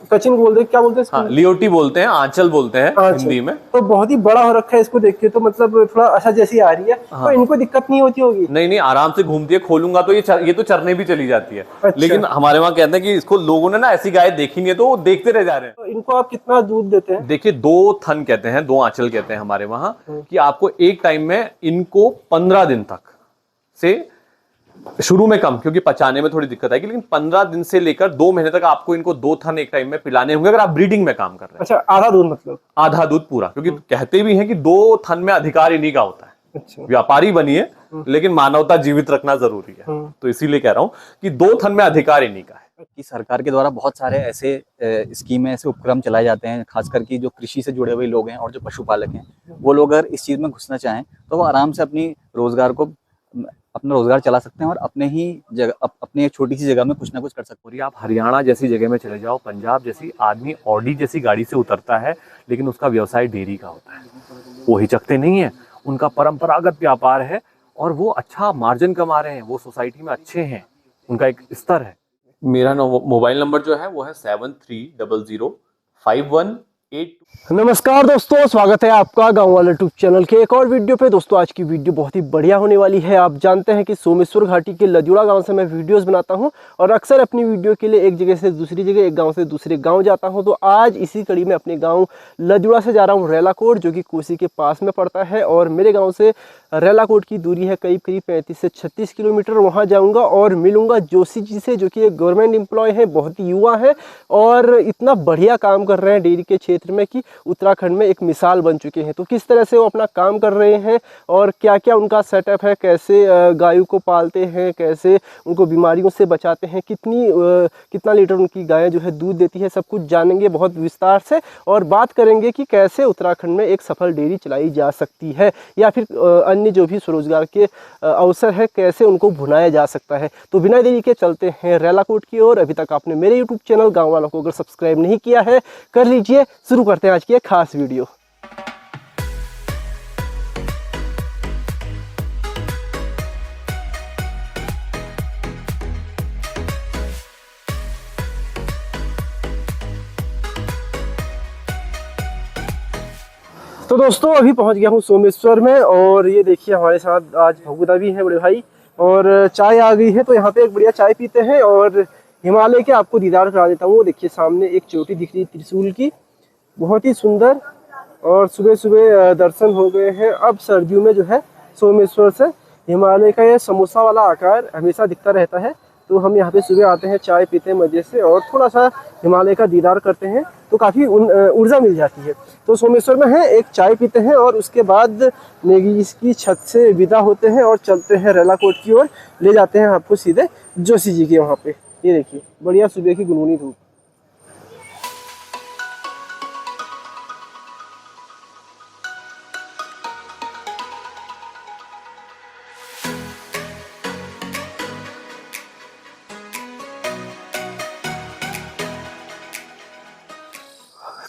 कचिन बोलते हैं, क्या बोलते हैं इसको? हाँ, लियोटी बोलते हैं, आंचल बोलते हैं हिंदी में। तो बहुत ही बड़ा हो रखा है इसको देख के, तो मतलब थोड़ा आशा जैसी आ रही है। हाँ। तो इनको दिक्कत नहीं होती होगी? नहीं नहीं, आराम से घूमती है। खोलूंगा तो ये तो चरने भी चली जाती है। अच्छा। लेकिन हमारे वहाँ कहते हैं कि इसको लोगों ने ना ऐसी गाय देखी नहीं है, तो वो देखते रह जा रहे हैं। तो इनको आप कितना दूध देते हैं? देखिए, 2 थन कहते हैं, 2 आंचल कहते हैं हमारे वहाँ, कि आपको एक टाइम में इनको 15 दिन तक से, शुरू में कम क्योंकि पचाने में थोड़ी दिक्कत आएगी, लेकिन 15 दिन से लेकर 2 महीने तक आपको इनको 2 थन एक टाइम में पिलाने होंगे, अगर आप ब्रीडिंग में काम कर रहे हैं। अच्छा, आधा दूध मतलब? आधा दूध पूरा, क्योंकि कहते भी हैं कि 2 थन में अधिकार इन्हीं का होता है। अच्छा। व्यापारी बनिए, लेकिन मानवता जीवित रखना जरूरी है। तो इसीलिए कह रहा हूं कि 2 थन में अधिकार इन्हीं का है। कि सरकार के द्वारा बहुत सारे ऐसे स्कीमें, ऐसे उपक्रम चलाए जाते हैं, खासकर कि जो कृषि से जुड़े हुए लोग हैं और जो पशुपालक हैं, वो लोग अगर इस चीज़ में घुसना चाहें तो वो आराम से अपना रोजगार चला सकते हैं और अपने एक छोटी सी जगह में कुछ ना कुछ कर सकते हैं। और आप हरियाणा जैसी जगह में चले जाओ, पंजाब जैसी, आदमी ऑडी जैसी गाड़ी से उतरता है, लेकिन उसका व्यवसाय डेयरी का होता है। वो हिचकते नहीं है, उनका परंपरागत व्यापार है और वो अच्छा मार्जिन कमा रहे हैं, वो सोसाइटी में अच्छे हैं, उनका एक स्तर है। मेरा मोबाइल नंबर जो है वो है 73005182। नमस्कार दोस्तों, स्वागत है आपका गांव वाला यूट्यूब चैनल के एक और वीडियो पे। दोस्तों आज की वीडियो बहुत ही बढ़िया होने वाली है। आप जानते हैं कि सोमेश्वर घाटी के लजुड़ा गांव से मैं वीडियोस बनाता हूं और अक्सर अपनी वीडियो के लिए एक जगह से दूसरी जगह, एक गांव से दूसरे गांव जाता हूं। तो आज इसी कड़ी में अपने गांव लजुड़ा से जा रहा हूं रेलाकोट, जो कि कोसी के पास में पड़ता है। और मेरे गाँव से रेलाकोट की दूरी है करीब 35 से 36 किलोमीटर। वहाँ जाऊँगा और मिलूँगा जोशी जी से, जो कि एक गवर्नमेंट एम्प्लॉय है, बहुत ही युवा है और इतना बढ़िया काम कर रहे हैं डेयरी के क्षेत्र में कि उत्तराखंड में एक मिसाल बन चुके हैं। तो किस तरह से वो अपना काम कर रहे हैं और क्या क्या उनका सेटअप है, कैसे गायों को पालते हैं, कैसे उनको बीमारियों से बचाते हैं, कितना लीटर उनकी गाय जो है दूध देती है, सब कुछ जानेंगे बहुत विस्तार से। और बात करेंगे कि कैसे उत्तराखंड में एक सफल डेयरी चलाई जा सकती है या फिर अन्य जो भी स्वरोजगार के अवसर है कैसे उनको भुनाया जा सकता है। तो बिना देरी के चलते हैं रेलाकोट की ओर। अभी तक आपने मेरे यूट्यूब चैनल गाँव वालों को अगर सब्सक्राइब नहीं किया है, कर लीजिए। शुरू करते हैं आज की एक खास वीडियो। तो दोस्तों अभी पहुंच गया हूं सोमेश्वर में और ये देखिए हमारे साथ आज भगुदा भी है बड़े भाई, और चाय आ गई है। तो यहाँ पे एक बढ़िया चाय पीते हैं और हिमालय के आपको दीदार करा देता हूँ। वो देखिए सामने एक चोटी दिख रही है त्रिशूल की, बहुत ही सुंदर। और सुबह सुबह दर्शन हो गए हैं। अब सर्दियों में जो है सोमेश्वर से हिमालय का ये समोसा वाला आकार हमेशा दिखता रहता है। तो हम यहाँ पे सुबह आते हैं, चाय पीते हैं मज़े से और थोड़ा सा हिमालय का दीदार करते हैं, तो काफ़ी ऊर्जा मिल जाती है। तो सोमेश्वर में है, एक चाय पीते हैं और उसके बाद नेगी की छत से विदा होते हैं और चलते हैं रेलाकोट की ओर। ले जाते हैं आपको सीधे जोशी जी के वहाँ पे। ये देखिए बढ़िया सुबह की गुनगुनी धूप।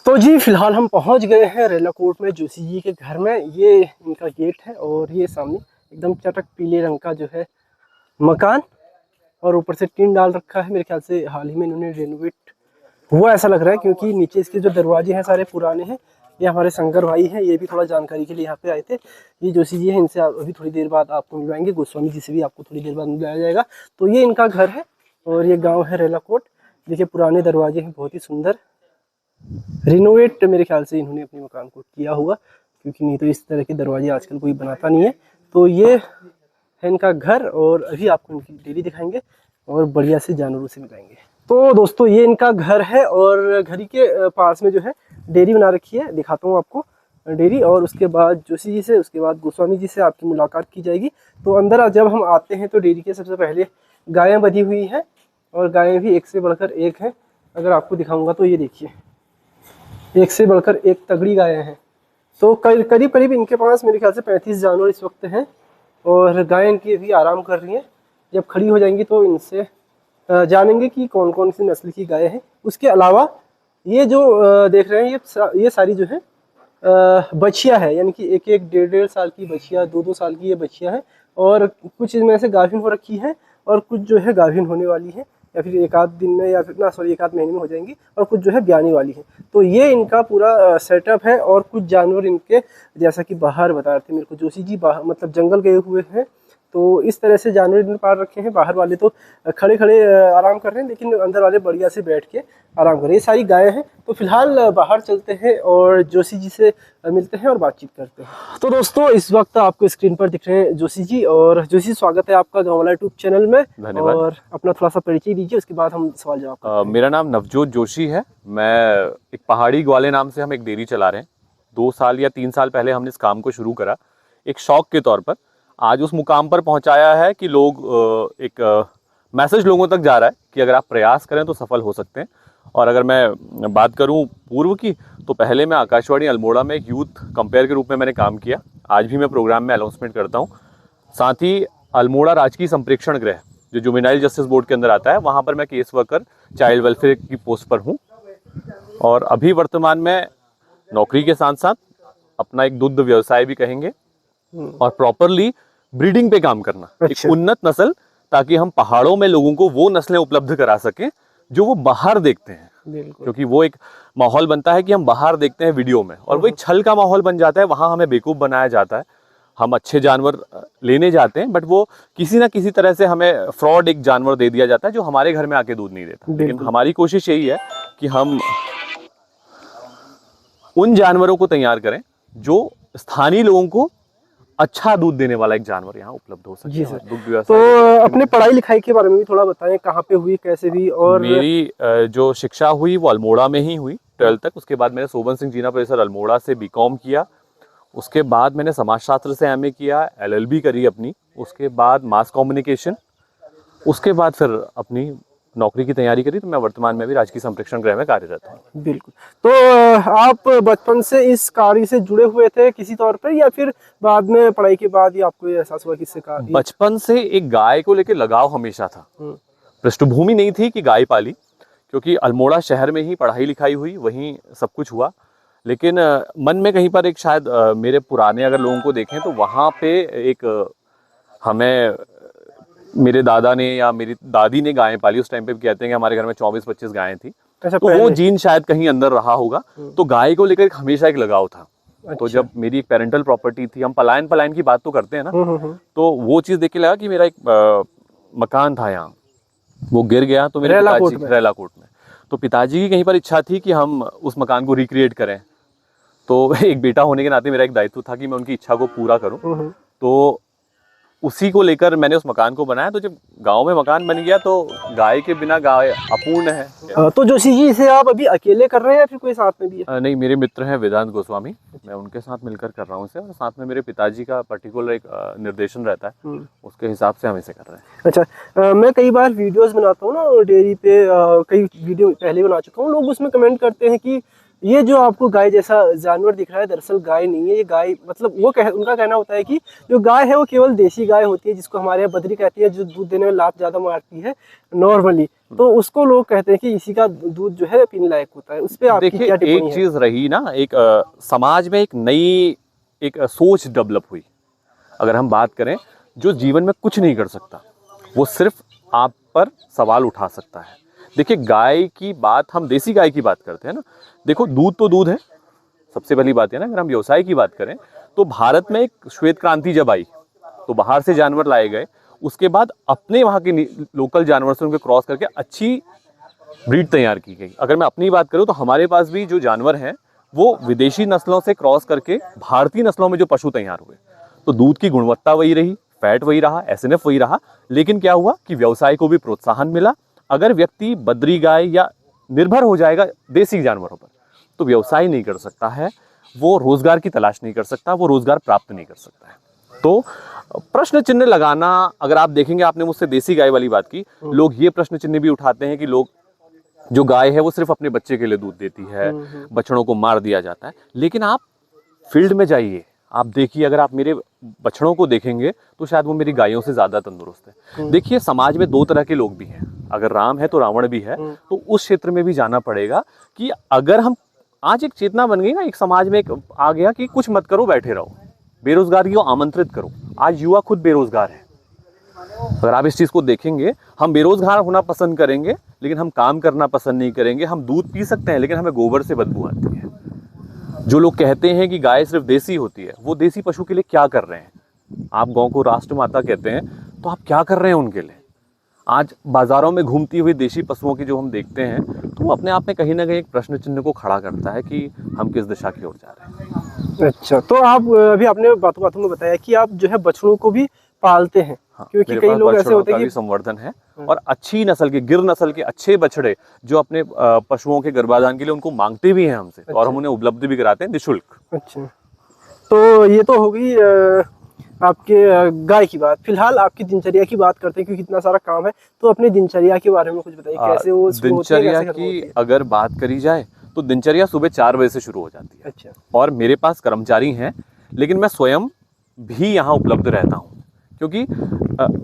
तो जी फिलहाल हम पहुंच गए हैं रेलाकोट में जोशी जी के घर में। ये इनका गेट है और ये सामने एकदम चटक पीले रंग का जो है मकान, और ऊपर से टीन डाल रखा है। मेरे ख्याल से हाल ही में इन्होंने रेनोवेट हुआ ऐसा लग रहा है, क्योंकि नीचे इसके जो दरवाजे हैं सारे पुराने हैं। ये हमारे शंकर भाई हैं, ये भी थोड़ा जानकारी के लिए यहाँ पे आए थे। ये जोशी जी हैं, इनसे अभी थोड़ी देर बाद आपको मिलवाएंगे। गोस्वामी जी से भी आपको थोड़ी देर बाद मिलाया जाएगा। तो ये इनका घर है और ये गाँव है रेलाकोट। देखिए पुराने दरवाजे हैं, बहुत ही सुंदर। रिनोवेट मेरे ख्याल से इन्होंने अपने मकान को किया होगा, क्योंकि नहीं तो इस तरह के दरवाजे आजकल कोई बनाता नहीं है। तो ये है इनका घर और अभी आपको इनकी डेयरी दिखाएंगे और बढ़िया से जानवरों से मिलाएंगे। तो दोस्तों ये इनका घर है और घर के पास में जो है डेयरी बना रखी है। दिखाता हूँ आपको डेयरी, और उसके बाद जोशी जी से, उसके बाद गोस्वामी जी से आपकी मुलाकात की जाएगी। तो अंदर जब हम आते हैं तो डेयरी के सबसे पहले गायें बंधी हुई हैं और गायें भी एक से बढ़कर एक हैं। अगर आपको दिखाऊँगा तो ये देखिए एक से बढ़कर एक तगड़ी गायें हैं। तो करीब करीब इनके पास मेरे ख्याल से 35 जानवर इस वक्त हैं और गायें इनकी अभी आराम कर रही हैं। जब खड़ी हो जाएंगी तो इनसे जानेंगे कि कौन कौन सी नस्ल की गायें हैं। उसके अलावा ये जो देख रहे हैं ये सारी जो है बछिया है, यानी कि एक एक डेढ़ साल की बछिया, 2 साल की ये बछिया है। और कुछ इनमें से गाभिन हो रखी है और कुछ जो है गाभिन होने वाली है, या फिर एक आध दिन में, या फिर ना सॉरी एक आध महीने में हो जाएंगी, और कुछ जो है ब्याने वाली हैं। तो ये इनका पूरा सेटअप है। और कुछ जानवर इनके जैसा कि बाहर बता रहे थे मेरे को जोशी जी, बाहर मतलब जंगल गए हुए हैं, तो इस तरह से जानवर इन्होंने पाल रखे हैं। बाहर वाले तो खड़े खड़े आराम कर रहे हैं, लेकिन अंदर वाले बढ़िया से बैठ के आराम कर रहे हैं। ये सारी गायें हैं। तो फिलहाल बाहर चलते हैं और जोशी जी से मिलते हैं और बातचीत करते हैं। तो दोस्तों इस वक्त आपको स्क्रीन पर दिख रहे हैं जोशी जी। और जोशी, स्वागत है आपका गाँव वाला यूट्यूब चैनल में। धन्यवाद। और अपना थोड़ा सा परिचय दीजिए, उसके बाद हम सवाल जवाब। मेरा नाम नवजोत जोशी है। मैं एक पहाड़ी ग्वाले नाम से हम एक डेयरी चला रहे हैं। 2 साल या 3 साल पहले हमने इस काम को शुरू करा एक शौक के तौर पर। आज उस मुकाम पर पहुंचाया है कि लोग एक मैसेज लोगों तक जा रहा है कि अगर आप प्रयास करें तो सफल हो सकते हैं। और अगर मैं बात करूं पूर्व की, तो पहले मैं आकाशवाणी अल्मोड़ा में एक यूथ कंपेयर के रूप में मैंने काम किया। आज भी मैं प्रोग्राम में अनाउंसमेंट करता हूं। साथ ही अल्मोड़ा राजकीय संप्रेक्षण गृह जो जुवेनाइल जस्टिस बोर्ड के अंदर आता है, वहाँ पर मैं केस वर्कर चाइल्ड वेलफेयर की पोस्ट पर हूँ। और अभी वर्तमान में नौकरी के साथ साथ अपना एक दुग्ध व्यवसाय भी कहेंगे, और प्रॉपरली ब्रीडिंग पे काम करना, एक उन्नत नस्ल, ताकि हम पहाड़ों में लोगों को वो नस्लें उपलब्ध करा सकें जो वो बाहर देखते हैं। क्योंकि वो एक माहौल बनता है कि हम बाहर देखते हैं वीडियो में, और वो एक छल का माहौल बन जाता है। वहां हमें बेवकूफ बनाया जाता है। हम अच्छे जानवर लेने जाते हैं, बट वो किसी ना किसी तरह से हमें फ्रॉड एक जानवर दे दिया जाता है जो हमारे घर में आके दूध नहीं देता। लेकिन हमारी कोशिश यही है कि हम उन जानवरों को तैयार करें जो स्थानीय लोगों को अच्छा दूध देने वाला एक जानवर यहाँ उपलब्ध हो सके। जी सर। दुग्ध व्यवसाय। तो अपने पढ़ाई लिखाई के बारे में भी थोड़ा बताएं, कहाँ पे हुई, कैसे हुई? और मेरी जो शिक्षा हुई वो अल्मोड़ा में ही हुई 12th तक। उसके बाद मैंने सोबन सिंह जीना परिसर अल्मोड़ा से बीकॉम किया। उसके बाद मैंने समाजशास्त्र से एमए किया, एलएलबी करी अपनी। उसके बाद मास कम्युनिकेशन। उसके बाद फिर अपनी नौकरी की तैयारी करी। तो मैं वर्तमान में भी राजकीय संप्रेक्षण गृह में कार्यरत हूँ। बिल्कुल। तो आप बचपन से इस कार्य से जुड़े हुए थे किसी तौर पर, या फिर बाद में पढ़ाई के बाद ही आपको ये एहसास हुआ कि इससे कार्य? बचपन से एक गाय को लेकर लगाव हमेशा था। पृष्ठभूमि नहीं थी कि गाय पाली, क्योंकि अल्मोड़ा शहर में ही पढ़ाई लिखाई हुई, वहीं सब कुछ हुआ। लेकिन मन में कहीं पर एक शायद मेरे पुराने अगर लोगों को देखें तो वहाँ पे एक हमें मेरे दादा ने या मेरी दादी ने गायें पाली। उस टाइम पे कहते हैं कि हमारे घर में 24-25 गायें थी। तो वो जीन शायद कहीं अंदर रहा होगा। तो गाय को लेकर हमेशा एक लगाव था। तो जब मेरी एक पेरेंटल प्रॉपर्टी थी, हम पलायन की बात तो करते हैं ना, तो वो चीज देख के लगा कि मेरा एक मकान था यहाँ, वो गिर गया। तो मेरे पिताजी रेलाकोट में, तो पिताजी की कहीं पर इच्छा थी कि हम उस मकान को रिक्रिएट करें। तो एक बेटा होने के नाते मेरा एक दायित्व था कि मैं उनकी इच्छा को पूरा करूं। तो उसी को लेकर मैंने उस मकान को बनाया। तो जब गांव में मकान बन गया तो गाय के बिना गाय अपूर्ण है। तो जोशी जी इसे आप अभी अकेले कर रहे हैं या फिर कोई साथ में भी है? नहीं, मेरे मित्र हैं वेदांत गोस्वामी, मैं उनके साथ मिलकर कर रहा हूँ इसे। और साथ में मेरे पिताजी का पर्टिकुलर एक निर्देशन रहता है, उसके हिसाब से हम इसे कर रहे हैं। अच्छा, मैं कई बार वीडियोस बनाता हूँ ना डेयरी पे, कई वीडियो पहले बना चुका हूँ। लोग उसमें कमेंट करते हैं कि ये जो आपको गाय जैसा जानवर दिख रहा है दरअसल गाय नहीं है, ये गाय मतलब उनका कहना होता है कि जो गाय है वो केवल देसी गाय होती है, जिसको हमारे यहाँ बदरी कहती है, जो दूध देने में लात ज़्यादा मारती है नॉर्मली। तो उसको लोग कहते हैं कि इसी का दूध जो है पीने लायक होता है। उस पर आपकी क्या टिप्पणी है? एक चीज रही ना, एक समाज में एक नई एक सोच डेवलप हुई। अगर हम बात करें, जो जीवन में कुछ नहीं कर सकता वो सिर्फ आप पर सवाल उठा सकता है। देखिए, गाय की बात, हम देसी गाय की बात करते हैं ना, देखो दूध तो दूध है, सबसे पहली बात है ना। अगर हम व्यवसाय की बात करें तो भारत में एक श्वेत क्रांति जब आई तो बाहर से जानवर लाए गए। उसके बाद अपने वहाँ के लोकल जानवर से उनको क्रॉस करके अच्छी ब्रीड तैयार की गई। अगर मैं अपनी बात करूँ तो हमारे पास भी जो जानवर हैं वो विदेशी नस्लों से क्रॉस करके भारतीय नस्लों में जो पशु तैयार हुए, तो दूध की गुणवत्ता वही रही, फैट वही रहा, एसएनएफ वही रहा। लेकिन क्या हुआ कि व्यवसाय को भी प्रोत्साहन मिला। अगर व्यक्ति बद्री गाय या निर्भर हो जाएगा देसी जानवरों पर तो व्यवसाय नहीं कर सकता है, वो रोजगार की तलाश नहीं कर सकता, वो रोजगार प्राप्त नहीं कर सकता है। तो प्रश्न चिन्ह लगाना, अगर आप देखेंगे, आपने मुझसे देसी गाय वाली बात की, लोग ये प्रश्न चिन्ह भी उठाते हैं कि लोग जो गाय है वो सिर्फ अपने बच्चे के लिए दूध देती है, बछड़ों को मार दिया जाता है। लेकिन आप फील्ड में जाइए, आप देखिए, अगर आप मेरे बछड़ों को देखेंगे तो शायद वो मेरी गायों से ज्यादा तंदुरुस्त है। देखिए, समाज में 2 तरह के लोग भी हैं, अगर राम है तो रावण भी है। तो उस क्षेत्र में भी जाना पड़ेगा कि अगर हम आज एक चेतना बन गई ना, एक समाज में एक आ गया कि कुछ मत करो, बैठे रहो, बेरोजगारी को आमंत्रित करो। आज युवा खुद बेरोजगार है, अगर आप इस चीज़ को देखेंगे, हम बेरोजगार होना पसंद करेंगे लेकिन हम काम करना पसंद नहीं करेंगे। हम दूध पी सकते हैं लेकिन हमें गोबर से बदबू आती है। जो लोग कहते हैं कि गाय सिर्फ देसी होती है, वो देसी पशु के लिए क्या कर रहे हैं? आप गौ को राष्ट्रमाता कहते हैं, तो आप क्या कर रहे हैं उनके लिए? आज बाजारों में घूमती हुई देशी पशुओं की जो हम देखते हैं, तो वो अपने आप में कहीं ना कहीं एक प्रश्न चिन्ह को खड़ा करता है कि हम किस दिशा की ओर जा रहे हैं। अच्छा, तो आप अभी आपने बातों बातों में बताया कि आप जो है बछड़ों को भी पालते हैं। हाँ, क्योंकि मेरे कई पास लोग ऐसे बछड़ों होते का हैं भी कि संवर्धन है और अच्छी नस्ल के, गिर नस्ल के अच्छे बछड़े जो अपने पशुओं के गर्भाधान के लिए उनको मांगते भी हैं हमसे, और हम उन्हें उपलब्ध भी कराते हैं निःशुल्क। अच्छा, तो ये तो हो गई आपके गाय की बात। फिलहाल आपकी दिनचर्या की बात करते हैं, क्योंकि इतना सारा काम है, तो अपनी दिनचर्या के बारे में कुछ बताइए, कैसे वो शुरू होती है, दिनचर्या कैसे खत्म होती की है? अगर बात करी जाए तो दिनचर्या सुबह 4 बजे से शुरू हो जाती है। अच्छा, और मेरे पास कर्मचारी हैं, लेकिन मैं स्वयं भी यहाँ उपलब्ध रहता हूँ। क्योंकि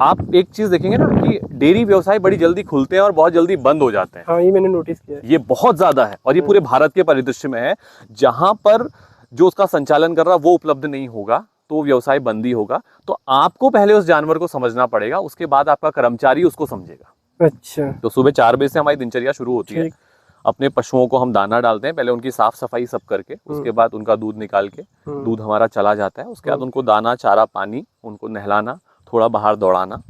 आप एक चीज़ देखेंगे ना कि डेयरी व्यवसाय बड़ी जल्दी खुलते हैं और बहुत जल्दी बंद हो जाते हैं। हाँ, ये मैंने नोटिस किया है। ये बहुत ज़्यादा है, और ये पूरे भारत के परिदृश्य में है। जहाँ पर जो उसका संचालन कर रहा वो उपलब्ध नहीं होगा तो व्यवसाय बंद ही होगा। तो आपको पहले उस जानवर को समझना पड़ेगा, उसके बाद आपका कर्मचारी उसको समझेगा। अच्छा, तो सुबह 4 बजे से हमारी दिनचर्या शुरू होती है। ठीक। अपने पशुओं को हम दाना डालते हैं, पहले उनकी साफ सफाई सब करके, उसके बाद उनका दूध निकाल के, दूध हमारा चला जाता है। उसके बाद उनको दाना, चारा, पानी, उनको नहलाना, थोड़ा बाहर दौड़ाना।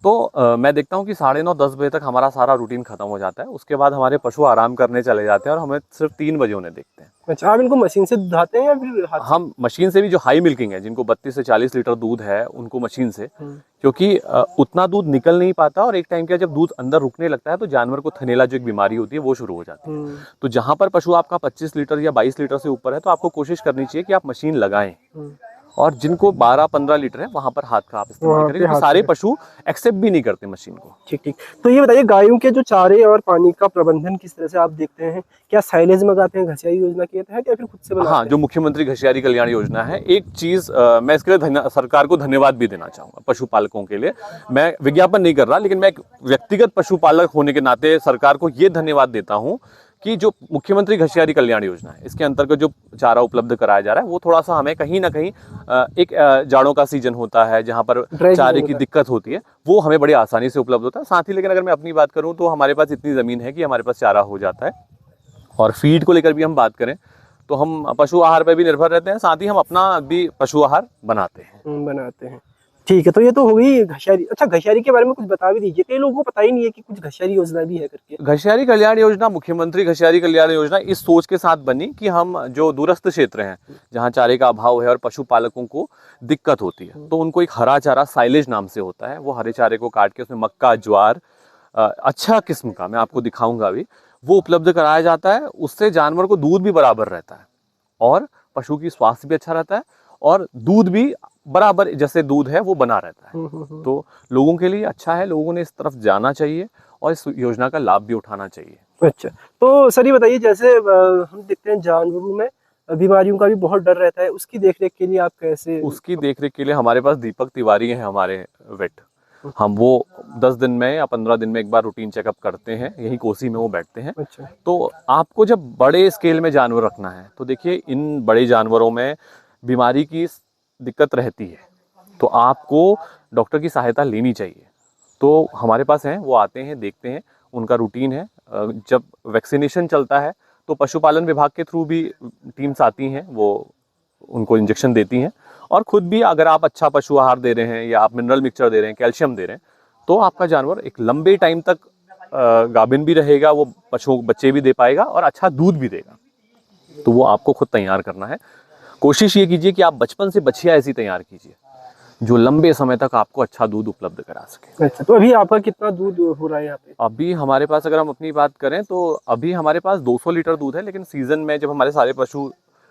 तो मैं देखता हूँ कि 9:30 10 बजे तक हमारा सारा रूटीन खत्म हो जाता है। उसके बाद हमारे पशु आराम करने चले जाते हैं और हमें सिर्फ 3 बजे उन्हें देखते हैं। अच्छा, आप इनको मशीन से दुधाते हैं या फिर हाथ से? हम मशीन से भी, जो हाई मिल्किंग है, जिनको 32 से 40 लीटर दूध है, उनको मशीन से, क्योंकि उतना दूध निकल नहीं पाता, और एक टाइम के जब दूध अंदर रुकने लगता है तो जानवर को थनेला जो एक बीमारी होती है वो शुरू हो जाती है। तो जहां पर पशु आपका 25 लीटर या 22 लीटर से ऊपर है, तो आपको कोशिश करनी चाहिए कि आप मशीन लगाएं। और जिनको 12-15 लीटर है, वहां पर हाथ का आप इस्तेमाल वहाँ करें, पे क्योंकि हाथ सारे से। पशु एक्सेप्ट भी नहीं करते मशीन को। ठीक ठीक। तो ये बताइए, गायों के जो चारे और पानी का प्रबंधन किस तरह से आप देखते हैं? क्या साइलेज मंगाते हैं घसियाई योजना के तहत, या फिर खुद से बनाते हाँ, हैं? जो मुख्यमंत्री घसियारी कल्याण योजना है, एक चीज मैं इसके लिए सरकार को धन्यवाद भी देना चाहूंगा पशुपालकों के लिए। मैं विज्ञापन नहीं कर रहा, लेकिन मैं एक व्यक्तिगत पशुपालक होने के नाते सरकार को ये धन्यवाद देता हूँ कि जो मुख्यमंत्री घसियारी कल्याण योजना है, इसके अंतर्गत जो चारा उपलब्ध कराया जा रहा है, वो थोड़ा सा हमें कहीं ना कहीं एक जाड़ों का सीजन होता है जहां पर चारे की दिक्कत होती है, वो हमें बड़ी आसानी से उपलब्ध होता है। साथ ही, लेकिन अगर मैं अपनी बात करूं तो हमारे पास इतनी ज़मीन है कि हमारे पास चारा हो जाता है। और फीड को लेकर भी हम बात करें तो हम पशु आहार पर भी निर्भर रहते हैं, साथ ही हम अपना भी पशु आहार बनाते हैं। बनाते हैं। ठीक है, तो ये तो हो गई घसियारी। अच्छा, घसियारी के बारे में कुछ बता भी दीजिए, कई लोगों को पता ही नहीं है कि कुछ घसियारी योजना भी है करके। घसियारी कल्याण योजना, मुख्यमंत्री घसियारी कल्याण योजना इस सोच के साथ बनी कि हम जो दूरस्थ क्षेत्र हैं, जहां चारे का अभाव है और पशुपालकों को दिक्कत होती है, तो उनको एक हरा चारा, साइलेज नाम से होता है, वो हरे चारे को काट के उसमें मक्का, ज्वार, अच्छा किस्म का, मैं आपको दिखाऊंगा अभी, वो उपलब्ध कराया जाता है। उससे जानवर को दूध भी बराबर रहता है और पशु की स्वास्थ्य भी अच्छा रहता है, और दूध भी बराबर जैसे दूध है वो बना रहता है। तो लोगों के लिए अच्छा है, लोगों ने इस तरफ जाना चाहिए और इस योजना का लाभ भी उठाना चाहिए। अच्छा, तो सर ये बताइए, जैसे हम देखते हैं जानवरों में बीमारियों का भी बहुत डर रहता है, उसकी देखरेख के लिए आप कैसे? उसकी देखरेख के लिए हमारे पास दीपक तिवारी हैं, हमारे वेट। हम वो 10 दिन में या 15 दिन में एक बार रूटीन चेकअप करते हैं, यही कोसी में वो बैठते हैं। अच्छा, तो आपको जब बड़े स्केल में जानवर रखना है, तो देखिए इन बड़े जानवरों में बीमारी की दिक्कत रहती है, तो आपको डॉक्टर की सहायता लेनी चाहिए। तो हमारे पास हैं, वो आते हैं, देखते हैं, उनका रूटीन है। जब वैक्सीनेशन चलता है तो पशुपालन विभाग के थ्रू भी टीम्स आती हैं, वो उनको इंजेक्शन देती हैं। और खुद भी अगर आप अच्छा पशु आहार दे रहे हैं या आप मिनरल मिक्सचर दे रहे हैं, कैल्शियम दे रहे हैं, तो आपका जानवर एक लंबे टाइम तक गाभिन भी रहेगा, वो पशुओं बच्चे भी दे पाएगा और अच्छा दूध भी देगा। तो वो आपको खुद तैयार करना है। कोशिश ये कीजिए कि आप बचपन से बछिया ऐसी तैयार कीजिए जो लंबे समय तक आपको अच्छा दूध उपलब्ध करा सके। अच्छा, तो अभी आपका कितना दूध हो रहा है यहाँ पे? अभी हमारे पास, अगर हम अपनी बात करें तो अभी हमारे पास 200 लीटर दूध है, लेकिन सीजन में जब हमारे सारे पशु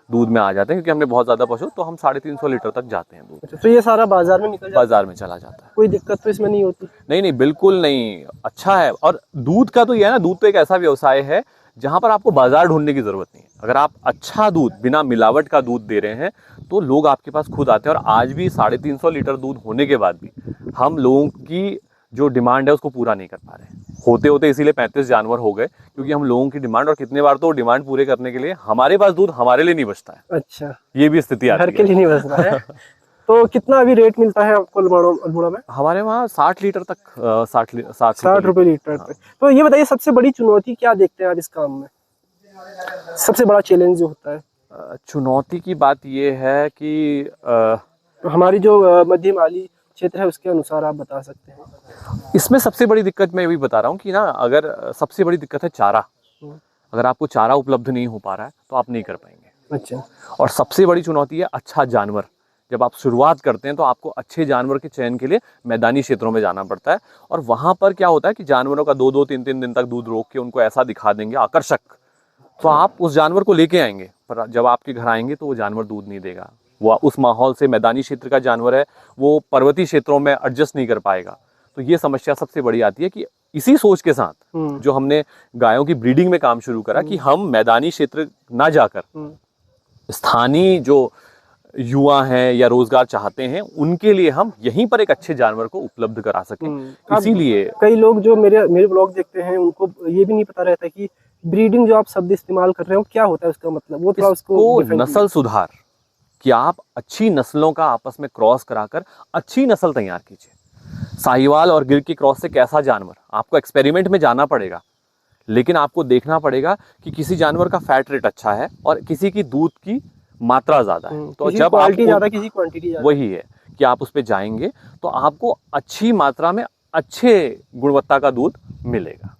दूध में आ जाते हैं, क्योंकि हमने बहुत ज्यादा पशु, तो हम 350 लीटर तक जाते हैं दूध। अच्छा, तो ये सारा बाजार में निकल जाता है? बाजार में चला जाता है। कोई दिक्कत तो इसमें नहीं होती? नहीं नहीं, बिल्कुल नहीं, अच्छा है। और दूध का तो ये है ना, दूध तो एक ऐसा व्यवसाय है जहां पर आपको बाजार ढूंढने की जरूरत नहीं है। अगर आप अच्छा दूध, बिना मिलावट का दूध दे रहे हैं, तो लोग आपके पास खुद आते हैं। और आज भी 350 लीटर दूध होने के बाद भी हम लोगों की जो डिमांड है उसको पूरा नहीं कर पा रहे हैं। होते होते इसीलिए 35 जानवर हो गए, क्योंकि हम लोगों की डिमांड, और कितने बार तो डिमांड पूरे करने के लिए हमारे पास दूध हमारे लिए नहीं बचता है। अच्छा, ये भी स्थिति आती है। घर के लिए नहीं बच रहा है। तो कितना अभी रेट मिलता है आपको अल्मोड़ा में? हमारे वहाँ 60 लीटर तक 60 रुपए लीटर पे। तो ये बताइए सबसे बड़ी चुनौती क्या देखते हैं आप इस काम में, सबसे बड़ा चैलेंज जो होता है? चुनौती की बात ये है कि हमारी जो मध्यम आली क्षेत्र है उसके अनुसार आप बता सकते हैं। इसमें सबसे बड़ी दिक्कत मैं ये भी बता रहा हूँ कि ना, अगर सबसे बड़ी दिक्कत है चारा। अगर आपको चारा उपलब्ध नहीं हो पा रहा है तो आप नहीं कर पाएंगे। अच्छा। और सबसे बड़ी चुनौती है अच्छा जानवर। जब आप शुरुआत करते हैं तो आपको अच्छे जानवर के चयन के लिए मैदानी क्षेत्रों में जाना पड़ता है, और वहाँ पर क्या होता है कि जानवरों का 2-2, 3-3 दिन तक दूध रोक के उनको ऐसा दिखा देंगे आकर्षक, तो आप उस जानवर को लेके आएंगे, पर जब आपके घर आएंगे तो वो जानवर दूध नहीं देगा। वो उस माहौल से, मैदानी क्षेत्र का जानवर है, वो पर्वतीय क्षेत्रों में एडजस्ट नहीं कर पाएगा। तो ये समस्या सबसे बड़ी आती है कि इसी सोच के साथ जो हमने गायों की ब्रीडिंग में काम शुरू करा कि हम मैदानी क्षेत्र ना जाकर स्थानीय जो युवा हैं या रोजगार चाहते हैं उनके लिए हम यहीं पर एक अच्छे जानवर को उपलब्ध करा सकें। इसीलिए कई लोग जो मेरे ब्लॉग देखते हैं उनको ये भी नहीं पता रहता कि ब्रीडिंग जो आप शब्द इस्तेमाल कर रहे हो क्या होता है, उसका मतलब वो थोड़ा उसको नस्ल सुधार, कि आप अच्छी नस्लों का आपस में क्रॉस कराकर अच्छी नस्ल तैयार कीजिए। साहिवाल और गिर की क्रॉस से कैसा जानवर, आपको एक्सपेरिमेंट में जाना पड़ेगा, लेकिन आपको देखना पड़ेगा कि किसी जानवर का फैट रेट अच्छा है और किसी की दूध की मात्रा ज्यादा है। तो जब क्वालिटी ज्यादा, किसी क्वांटिटी ज्यादा, वही है कि आप उस पे जाएंगे तो आपको अच्छी मात्रा में अच्छे गुणवत्ता का दूध मिलेगा।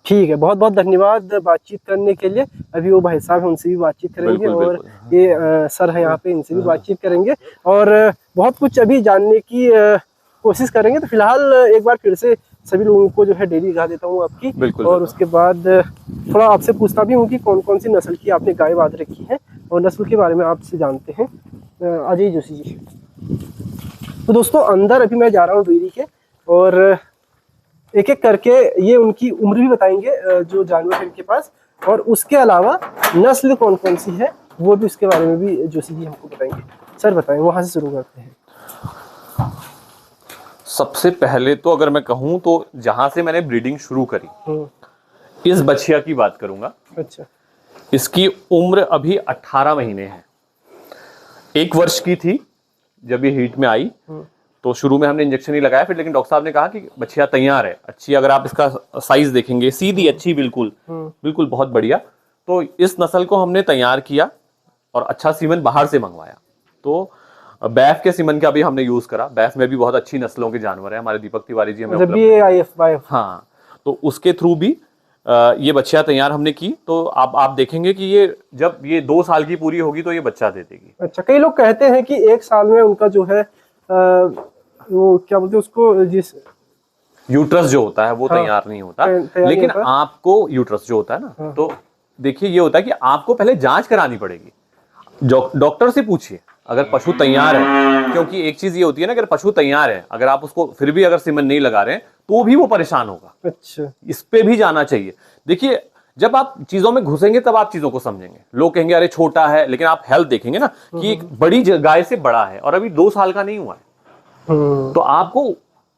ठीक है, बहुत बहुत धन्यवाद बातचीत करने के लिए। अभी वो भाई साहब हैं, उनसे भी बातचीत करेंगे, और ये सर है यहाँ पे, इनसे भी बातचीत करेंगे और बहुत कुछ अभी जानने की कोशिश करेंगे। तो फिलहाल एक बार फिर से सभी लोगों को जो है डेयरी दिखा देता हूँ आपकी, और उसके बाद थोड़ा आपसे पूछता भी हूँ कि कौन कौन सी नस्ल की आपने गाय बांध रखी है और नस्ल के बारे में आपसे जानते हैं। अजय जोशी जी। तो दोस्तों अंदर अभी मैं जा रहा हूँ डेयरी के, और एक एक करके ये उनकी उम्र भी बताएंगे जो जानवर है इनके पास, और उसके अलावा नस्ल कौन कौन सी है वो भी, उसके बारे में भी जोशी जी हमको बताएंगे। सर बताएं, वहां से शुरू करते हैं। सबसे पहले तो अगर मैं कहूं तो जहां से मैंने ब्रीडिंग शुरू करी, इस बछिया की बात करूंगा। अच्छा। इसकी उम्र अभी 18 महीने है। 1 वर्ष की थी जब ये हीट में आई, तो शुरू में हमने इंजेक्शन ही लगाया, फिर लेकिन डॉक्टर साहब ने कहा कि बछिया तैयार है, अच्छी, अगर आप इसका साइज देखेंगे सीधी अच्छी, बिल्कुल बिल्कुल बहुत बढ़िया। तो इस नस्ल को हमने तैयार किया और अच्छा सीमन बाहर से मंगवाया। तो बैफ के सीमन का भी हमने यूज करा। बैफ में भी बहुत अच्छी नस्लों के जानवर है, हमारे दीपक तिवारी जी हमें, हाँ, तो उसके थ्रू भी ये बच्चा तैयार हमने की। तो आप देखेंगे कि ये जब ये 2 साल की पूरी होगी तो ये बच्चा दे देगी। अच्छा, कई लोग कहते हैं कि 1 साल में उनका जो है वो क्या बोलते हैं उसको, जिस यूट्रस जो होता है वो तैयार नहीं होता, लेकिन आपको यूट्रस जो होता है ना, तो देखिए ये होता है कि आपको पहले जांच करानी पड़ेगी। डॉक्टर से पूछिए अगर पशु तैयार है, क्योंकि एक चीज ये होती है ना, अगर पशु तैयार है, अगर आप उसको फिर भी अगर सीमन नहीं लगा रहे हैं तो भी वो परेशान होगा। अच्छा, इस पे भी जाना चाहिए। देखिए जब आप चीजों में घुसेंगे तब आप चीजों को समझेंगे। लोग कहेंगे अरे छोटा है, लेकिन आप हेल्थ देखेंगे ना कि एक बड़ी गाय से बड़ा है और अभी 2 साल का नहीं हुआ है। तो आपको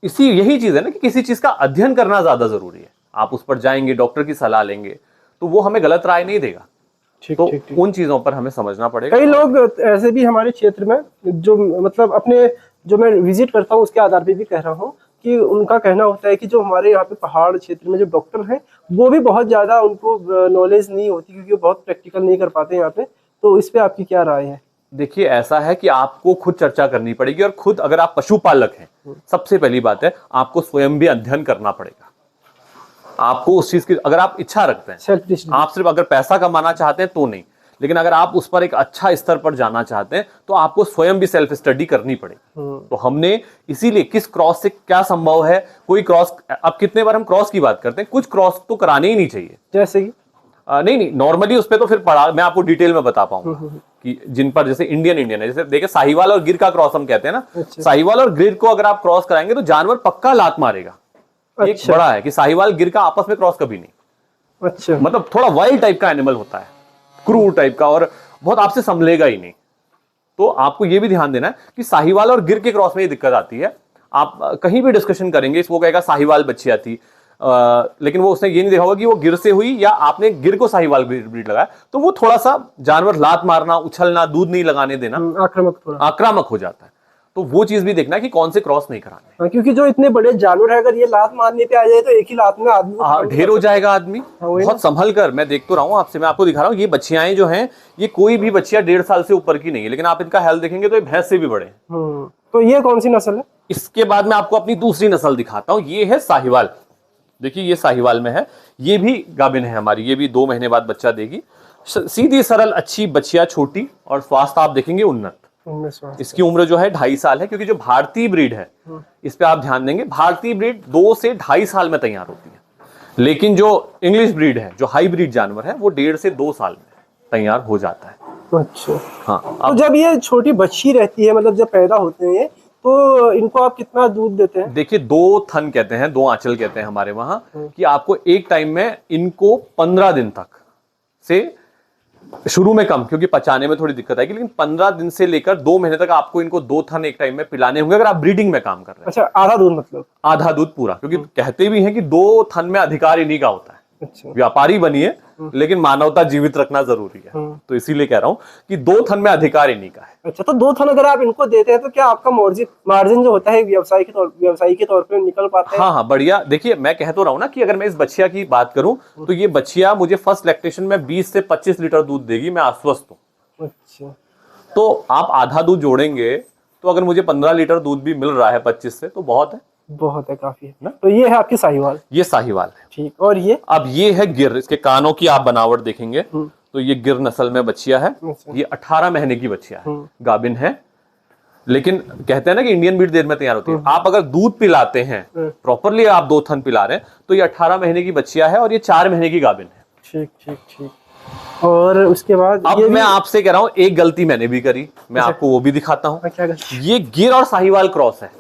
यही चीज है ना कि किसी चीज का अध्ययन करना ज्यादा जरूरी है। आप उस पर जाएंगे, डॉक्टर की सलाह लेंगे, तो वो हमें गलत राय नहीं देगा। तो उन चीजों पर हमें समझना पड़ेगा। कई लोग ऐसे भी हमारे क्षेत्र में, जो मतलब अपने जो मैं विजिट करता हूँ उसके आधार पे भी कह रहा हूँ कि उनका कहना होता है कि जो हमारे यहाँ पे पहाड़ क्षेत्र में जो डॉक्टर हैं वो भी बहुत ज्यादा उनको नॉलेज नहीं होती, क्योंकि वो बहुत प्रैक्टिकल नहीं कर पाते यहाँ पे। तो इस पे आपकी क्या राय है? देखिए ऐसा है कि आपको खुद चर्चा करनी पड़ेगी, और खुद अगर आप पशुपालक हैं, सबसे पहली बात है आपको स्वयं भी अध्ययन करना पड़ेगा। आपको उस चीज की अगर आप इच्छा रखते हैं, आप सिर्फ अगर पैसा कमाना चाहते हैं तो नहीं, लेकिन अगर आप उस पर एक अच्छा स्तर पर जाना चाहते हैं तो आपको स्वयं भी सेल्फ स्टडी करनी पड़ेगी। तो हमने इसीलिए किस क्रॉस से क्या संभव है, कोई क्रॉस, अब कितने बार हम क्रॉस की बात करते हैं, कुछ क्रॉस तो कराने ही नहीं चाहिए। जैसे कि नहीं नॉर्मली उस पर तो फिर पढ़ा, मैं आपको डिटेल में बता पाऊंगा कि जिन पर जैसे इंडियन है, जैसे देखिए साहिवाल और गिर का क्रॉस हम कहते हैं ना। अच्छा। साहिवाल और गिर को अगर आप क्रॉस कराएंगे तो जानवर पक्का लात मारेगा। अच्छा। एक बड़ा है कि साहिवाल गिर का आपस में क्रॉस कभी नहीं। अच्छा, मतलब थोड़ा वाइल्ड टाइप का एनिमल होता है, क्रूर टाइप का, और बहुत आपसे संभलेगा ही नहीं। तो आपको यह भी ध्यान देना है कि साहिवाल और गिर के क्रॉस में ये दिक्कत आती है। आप कहीं भी डिस्कशन करेंगे, वो कहेगा साहिवाल बच्चियां थी, लेकिन वो उसने ये नहीं देखा होगा कि वो गिर से हुई या आपने गिर को साहिवाल ब्रीड लगाया। तो वो थोड़ा सा जानवर लात मारना, उछलना, दूध नहीं लगाने देना, आक्रामक हो जाता है। तो वो चीज भी देखना है कि कौन से क्रॉस नहीं कराने। हाँ, क्योंकि जो इतने बड़े जानवर है, अगर ये लात मारने पे आ जाए तो एक ही लात में आदमी को हाँ, ढेर हो जाएगा आदमी। वही बहुत संभल कर, मैं देख तो रहा हूँ आपसे, मैं आपको दिखा रहा हूँ, ये बच्चियां जो हैं, ये कोई भी बच्चिया 1.5 साल से ऊपर की नहीं है, लेकिन आप इनका हेल्थ देखेंगे तो ये भैंस से भी बड़े हैं। तो ये कौन सी नस्ल है? इसके बाद मैं आपको अपनी दूसरी नस्ल दिखाता हूँ, ये है साहिवाल। देखिए ये साहिवाल में है, ये भी गाभिन है हमारी, ये भी 2 महीने बाद बच्चा देगी। सीधी सरल अच्छी बच्चिया, छोटी, और स्वास्थ्य आप देखेंगे उन्नत। इसकी उम्र जो है 2.5 साल है, क्योंकि जो भारतीय ब्रीड है, इस पे आप ध्यान देंगे, भारतीय ब्रीड 2 से 2.5 साल में तैयार होती है, लेकिन जो इंग्लिश ब्रीड है, जो हाईब्रिड जानवर है, वो 1.5 से 2 साल में तैयार हो जाता है। अच्छा, हाँ। तो जब ये छोटी बच्ची रहती है, मतलब जब पैदा होते हैं, तो इनको आप कितना दूध देते हैं? देखिए 2 थन कहते हैं, 2 आंचल कहते हैं हमारे वहां, कि आपको एक टाइम में इनको 15 दिन तक से, शुरू में कम क्योंकि पचाने में थोड़ी दिक्कत आएगी, लेकिन 15 दिन से लेकर 2 महीने तक आपको इनको 2 थन एक टाइम में पिलाने होंगे, अगर आप ब्रीडिंग में काम कर रहे हैं। अच्छा, आधा दूध मतलब? आधा दूध पूरा, क्योंकि कहते भी हैं कि 2 थन में अधिकार इन्हीं का होता है। अच्छा। व्यापारी बनिए, लेकिन मानवता जीवित रखना जरूरी है, तो इसीलिए कह रहा हूं कि 2 थन में अधिकार इन्हीं का है। अच्छा, तो 2 थन अगर आप इनको देते हैं तो क्या आपका मार्जिन जो होता है व्यवसाय के तौर पे निकल पाता है? हाँ हाँ, बढ़िया। देखिए मैं कह तो रहा हूँ ना कि अगर मैं इस बच्चिया की बात करूं तो ये बच्चिया मुझे फर्स्ट लैक्टेशन में 20 से 25 लीटर दूध देगी, मैं आश्वस्त हूँ। अच्छा, तो आप आधा दूध जोड़ेंगे तो अगर मुझे 15 लीटर दूध भी मिल रहा है 25 से, तो बहुत है, बहुत है, काफी है ना। तो ये है आपकी साहिवाल? ये साहिवाल है। ठीक, और ये? अब ये है गिर। इसके कानों की आप बनावट देखेंगे तो ये गिर नस्ल में बच्चिया है। ये 18 महीने की बच्चिया है, गाभिन है, लेकिन कहते हैं ना कि इंडियन ब्रीड देर में तैयार होती है। आप अगर दूध पिलाते हैं प्रॉपरली, आप 2 थन पिला रहे हैं, तो ये 18 महीने की बच्चिया है और ये 4 महीने की गाभिन है। ठीक ठीक ठीक। और उसके बाद अब मैं आपसे कह रहा हूं, एक गलती मैंने भी करी, मैं आपको वो भी दिखाता हूं। क्या गलती? ये गिर और साहिवाल क्रॉस है।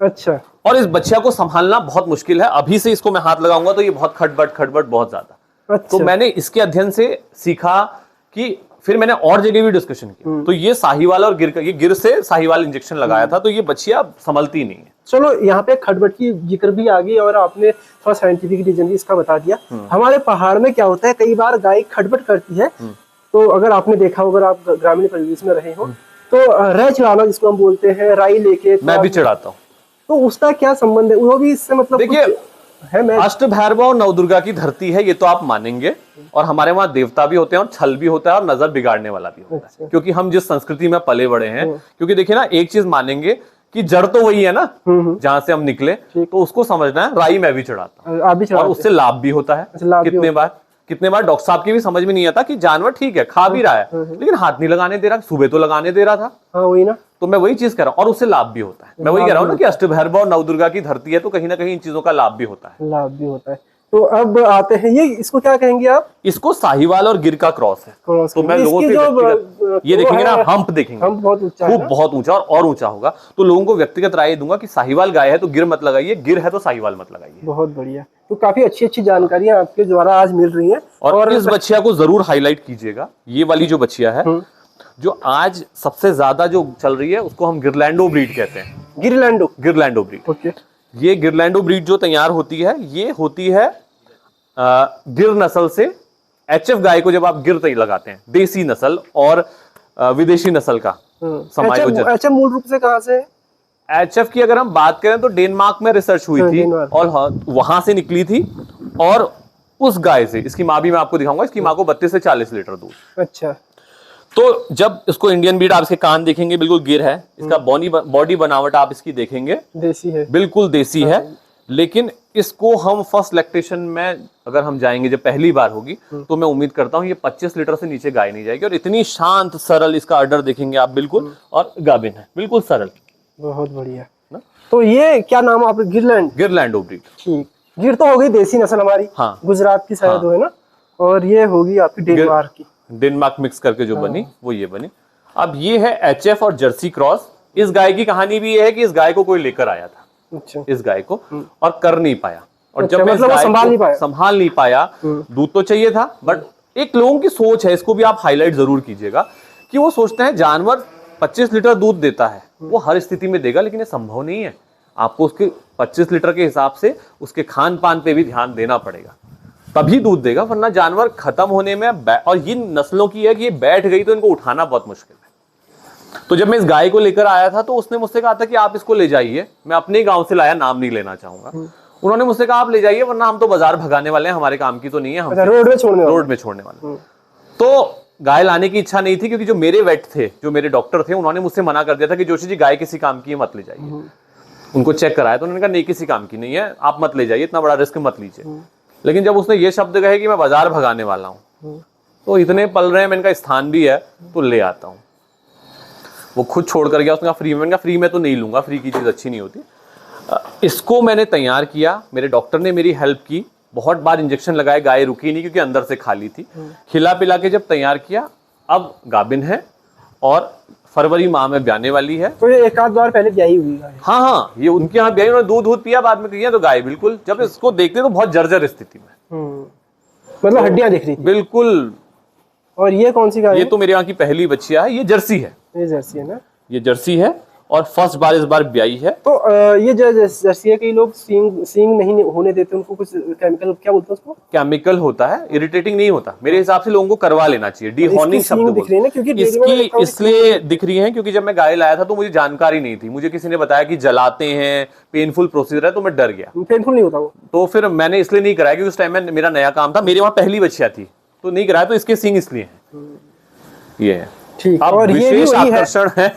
अच्छा। और इस बच्चिया को संभालना बहुत मुश्किल है। अभी से इसको मैं हाथ लगाऊंगा तो ये बहुत खटबट बहुत ज्यादा। अच्छा। तो मैंने इसके अध्ययन से सीखा कि, फिर मैंने और जगह भी डिस्कशन किया, तो ये साहिवाल और गिर का, ये गिर से साहिवाल इंजेक्शन लगाया था, तो ये बच्चिया संभलती नहीं है। चलो, यहाँ पे खटबट की जिक्र भी आ गई और आपने थोड़ा साइंटिफिक रीजन भी इसका बता दिया। हमारे पहाड़ में क्या होता है, कई बार गाय खटबट करती है, तो अगर आपने देखा हो, अगर आप ग्रामीण परिवेश में रहे हो, तो रह चढ़ाना जिसको हम बोलते हैं, राई लेके, मैं भी चढ़ाता हूँ। तो उसका क्या संबंध है? वो भी इससे मतलब देखिए, है? मैं अष्टभैरव और नवदुर्गा की धरती है, ये तो आप मानेंगे, और हमारे वहां देवता भी होते हैं और छल भी होता है और नजर बिगाड़ने वाला भी होता है, क्योंकि हम जिस संस्कृति में पले बड़े हैं। क्योंकि देखिए ना, एक चीज मानेंगे कि जड़ तो वही है ना जहां से हम निकले, तो उसको समझना है। राई मैं भी चढ़ाता हूँ, आप भी और उससे लाभ भी होता है। कितने बार डॉक्टर साहब की भी समझ में नहीं आता कि जानवर ठीक है, खा भी रहा है, लेकिन हाथ नहीं लगाने दे रहा, सुबह तो लगाने दे रहा था। हाँ, वही ना। तो मैं वही चीज कह रहा हूँ, और उससे लाभ भी होता है। मैं वही कह रहा हूँ ना कि अष्टभैरव और नवदुर्गा की धरती है, तो कहीं ना कहीं इन चीजों का लाभ भी होता है। लाभ भी होता है। तो अब आते हैं, ये इसको क्या कहेंगे आप? इसको साहिवाल और गिर का क्रॉस है। तो मैं लोगों से ये देखेंगे ना, हम्प देखेंगे, हम्प बहुत ऊंचा है, बहुत ऊंचा और ऊंचा होगा। तो लोगों को व्यक्तिगत राय दूंगा कि साहिवाल गाय है तो गिर मत लगाइए, गिर है तो साहिवाल मत लगाइए। बहुत बढ़िया। तो काफी अच्छी अच्छी जानकारियां आपके द्वारा आज मिल रही हैं। और इस बच्चिया को जरूर हाईलाइट कीजिएगा। ये वाली जो बच्चिया है, जो आज सबसे ज्यादा जो चल रही है, उसको हम गिरलैंडो ब्रीड कहते हैं। गिरलैंडो ब्रीड। ओके। ये गिरलैंडो ब्रीड जो तैयार होती है, ये होती है गिर नस्ल से। एचएफ गाय को जब आप गिर लगाते हैं, देसी नस्ल और विदेशी नस्ल का समायोजन। एचएफ मूल रूप से कहां से है? एचएफ की अगर हम बात करें तो डेनमार्क में रिसर्च हुई थी, और वहां से निकली थी। और उस गाय से, इसकी माँ भी मैं आपको दिखाऊंगा, इसकी माँ को 32 से 40 लीटर दूध। अच्छा। तो जब इसको इंडियन ब्रीड, आप इसके कान देखेंगे बिल्कुल गिर है, इसका बॉडी बनावट आप इसकी देखेंगे देसी है, बिल्कुल देसी है। लेकिन इसको हम फर्स्ट लैक्टेशन में अगर हम जाएंगे, जब पहली बार होगी, तो मैं उम्मीद करता हूं ये 25 लीटर से नीचे गाय नहीं जाएगी। और इतनी शांत सरल इसका अडर देखेंगे आप बिल्कुल, और गाभिन है, बिल्कुल सरल। बहुत बढ़िया ना। तो ये क्या नाम आप? गिरलैंडो ब्रीड। ठीक। गिर तो हो गई देसी नस्ल हमारी, हाँ, गुजरात की शायद है ना, और ये होगी आपकी डेनमार्क की। डेनमार्क मिक्स करके जो बनी, वो ये बनी। अब ये है एचएफ और जर्सी क्रॉस। इस गाय की कहानी भी ये है कि इस गाय को कोई लेकर आया था, अच्छा, इस गाय को, और कर नहीं पाया। और अच्छा, जब मैं मतलब संभाल नहीं पाया, दूध तो चाहिए था, बट एक लोगों की सोच है, इसको भी आप हाईलाइट जरूर कीजिएगा, कि वो सोचते हैं जानवर 25 लीटर दूध देता है, वो हर स्थिति में देगा, लेकिन ये संभव नहीं है। आपको उसके 25 लीटर के हिसाब से उसके खान पान पे भी ध्यान देना पड़ेगा, तभी दूध देगा, वरना जानवर खत्म होने में। और इन नस्लों की है कि ये बैठ गई तो इनको उठाना बहुत मुश्किल है। तो जब मैं इस गाय को लेकर आया था तो उसने मुझसे कहा था कि आप इसको ले जाइए, मैं अपने ही गांव से लाया, नाम नहीं लेना चाहूंगा। उन्होंने मुझसे कहा आप ले जाइए, वरना हम तो बाजार भगाने वाले हैं, हमारे काम की तो नहीं है, हम रोड में छोड़ने वाले। तो गाय लाने की इच्छा नहीं थी, क्योंकि जो मेरे वेट थे, जो मेरे डॉक्टर थे, उन्होंने मुझसे मना कर दिया था कि जोशी जी गाय किसी काम की मत ले जाइए। उनको चेक कराया तो उन्होंने कहा नहीं किसी काम की नहीं है, आप मत ले जाइए, इतना बड़ा रिस्क मत लीजिए। लेकिन जब उसने ये शब्द कहे कि मैं बाजार भगाने वाला हूँ, तो इतने पल रहे हैं, मैंने कहा स्थान भी है तो ले आता हूँ। वो खुद छोड़ कर गया, उसने कहा फ्री में, मैंने कहा फ्री में तो नहीं लूंगा, फ्री की चीज़ अच्छी नहीं होती। इसको मैंने तैयार किया, मेरे डॉक्टर ने मेरी हेल्प की, बहुत बार इंजेक्शन लगाए, गाय रुकी नहीं क्योंकि अंदर से खाली थी। खिला पिला के जब तैयार किया, अब गाभिन है और फरवरी माह में ब्याने वाली है। तो ये एक आध बार पहले ब्याही हुई गाय? हाँ, ये उनके यहाँ ब्याही, उन्होंने दूध पिया, बाद में किया, तो गाय बिल्कुल, जब इसको देखते तो बहुत जर्जर स्थिति में, मतलब हड्डियां दिख रही थी बिल्कुल। और ये कौन सी गाय ये तो मेरे यहाँ की पहली बच्चिया है, ये जर्सी है, ये जर्सी है ना? ये जर्सी है और फर्स्ट बार इस बार ब्याई है। तो ये जर्सी है, कई लोग सींग नहीं होने देते, उनको कुछ केमिकल, क्या बोलते हैं उसको? केमिकल होता है, इरिटेटिंग नहीं होता। मेरे हिसाब से लोगों को करवा लेना चाहिए, डीहॉर्निंग शब्द दिख रही है ना, क्योंकि इसकी इसलिए दिख रही है क्योंकि जब मैं गाय लाया था तो मुझे जानकारी नहीं थी, मुझे किसी ने बताया कि जलाते हैं, पेनफुल प्रोसीजर है, तो मैं डर गया। पेनफुल नहीं होता वो? तो फिर मैंने इसलिए नहीं कराया, क्योंकि उस टाइम में मेरा नया काम था, मेरे वहां पहली बच्चिया थी, तो नहीं कराया। तो इसके सींग इसलिए हैं, ये है। ठीक। अब और विशेष आकर्षण है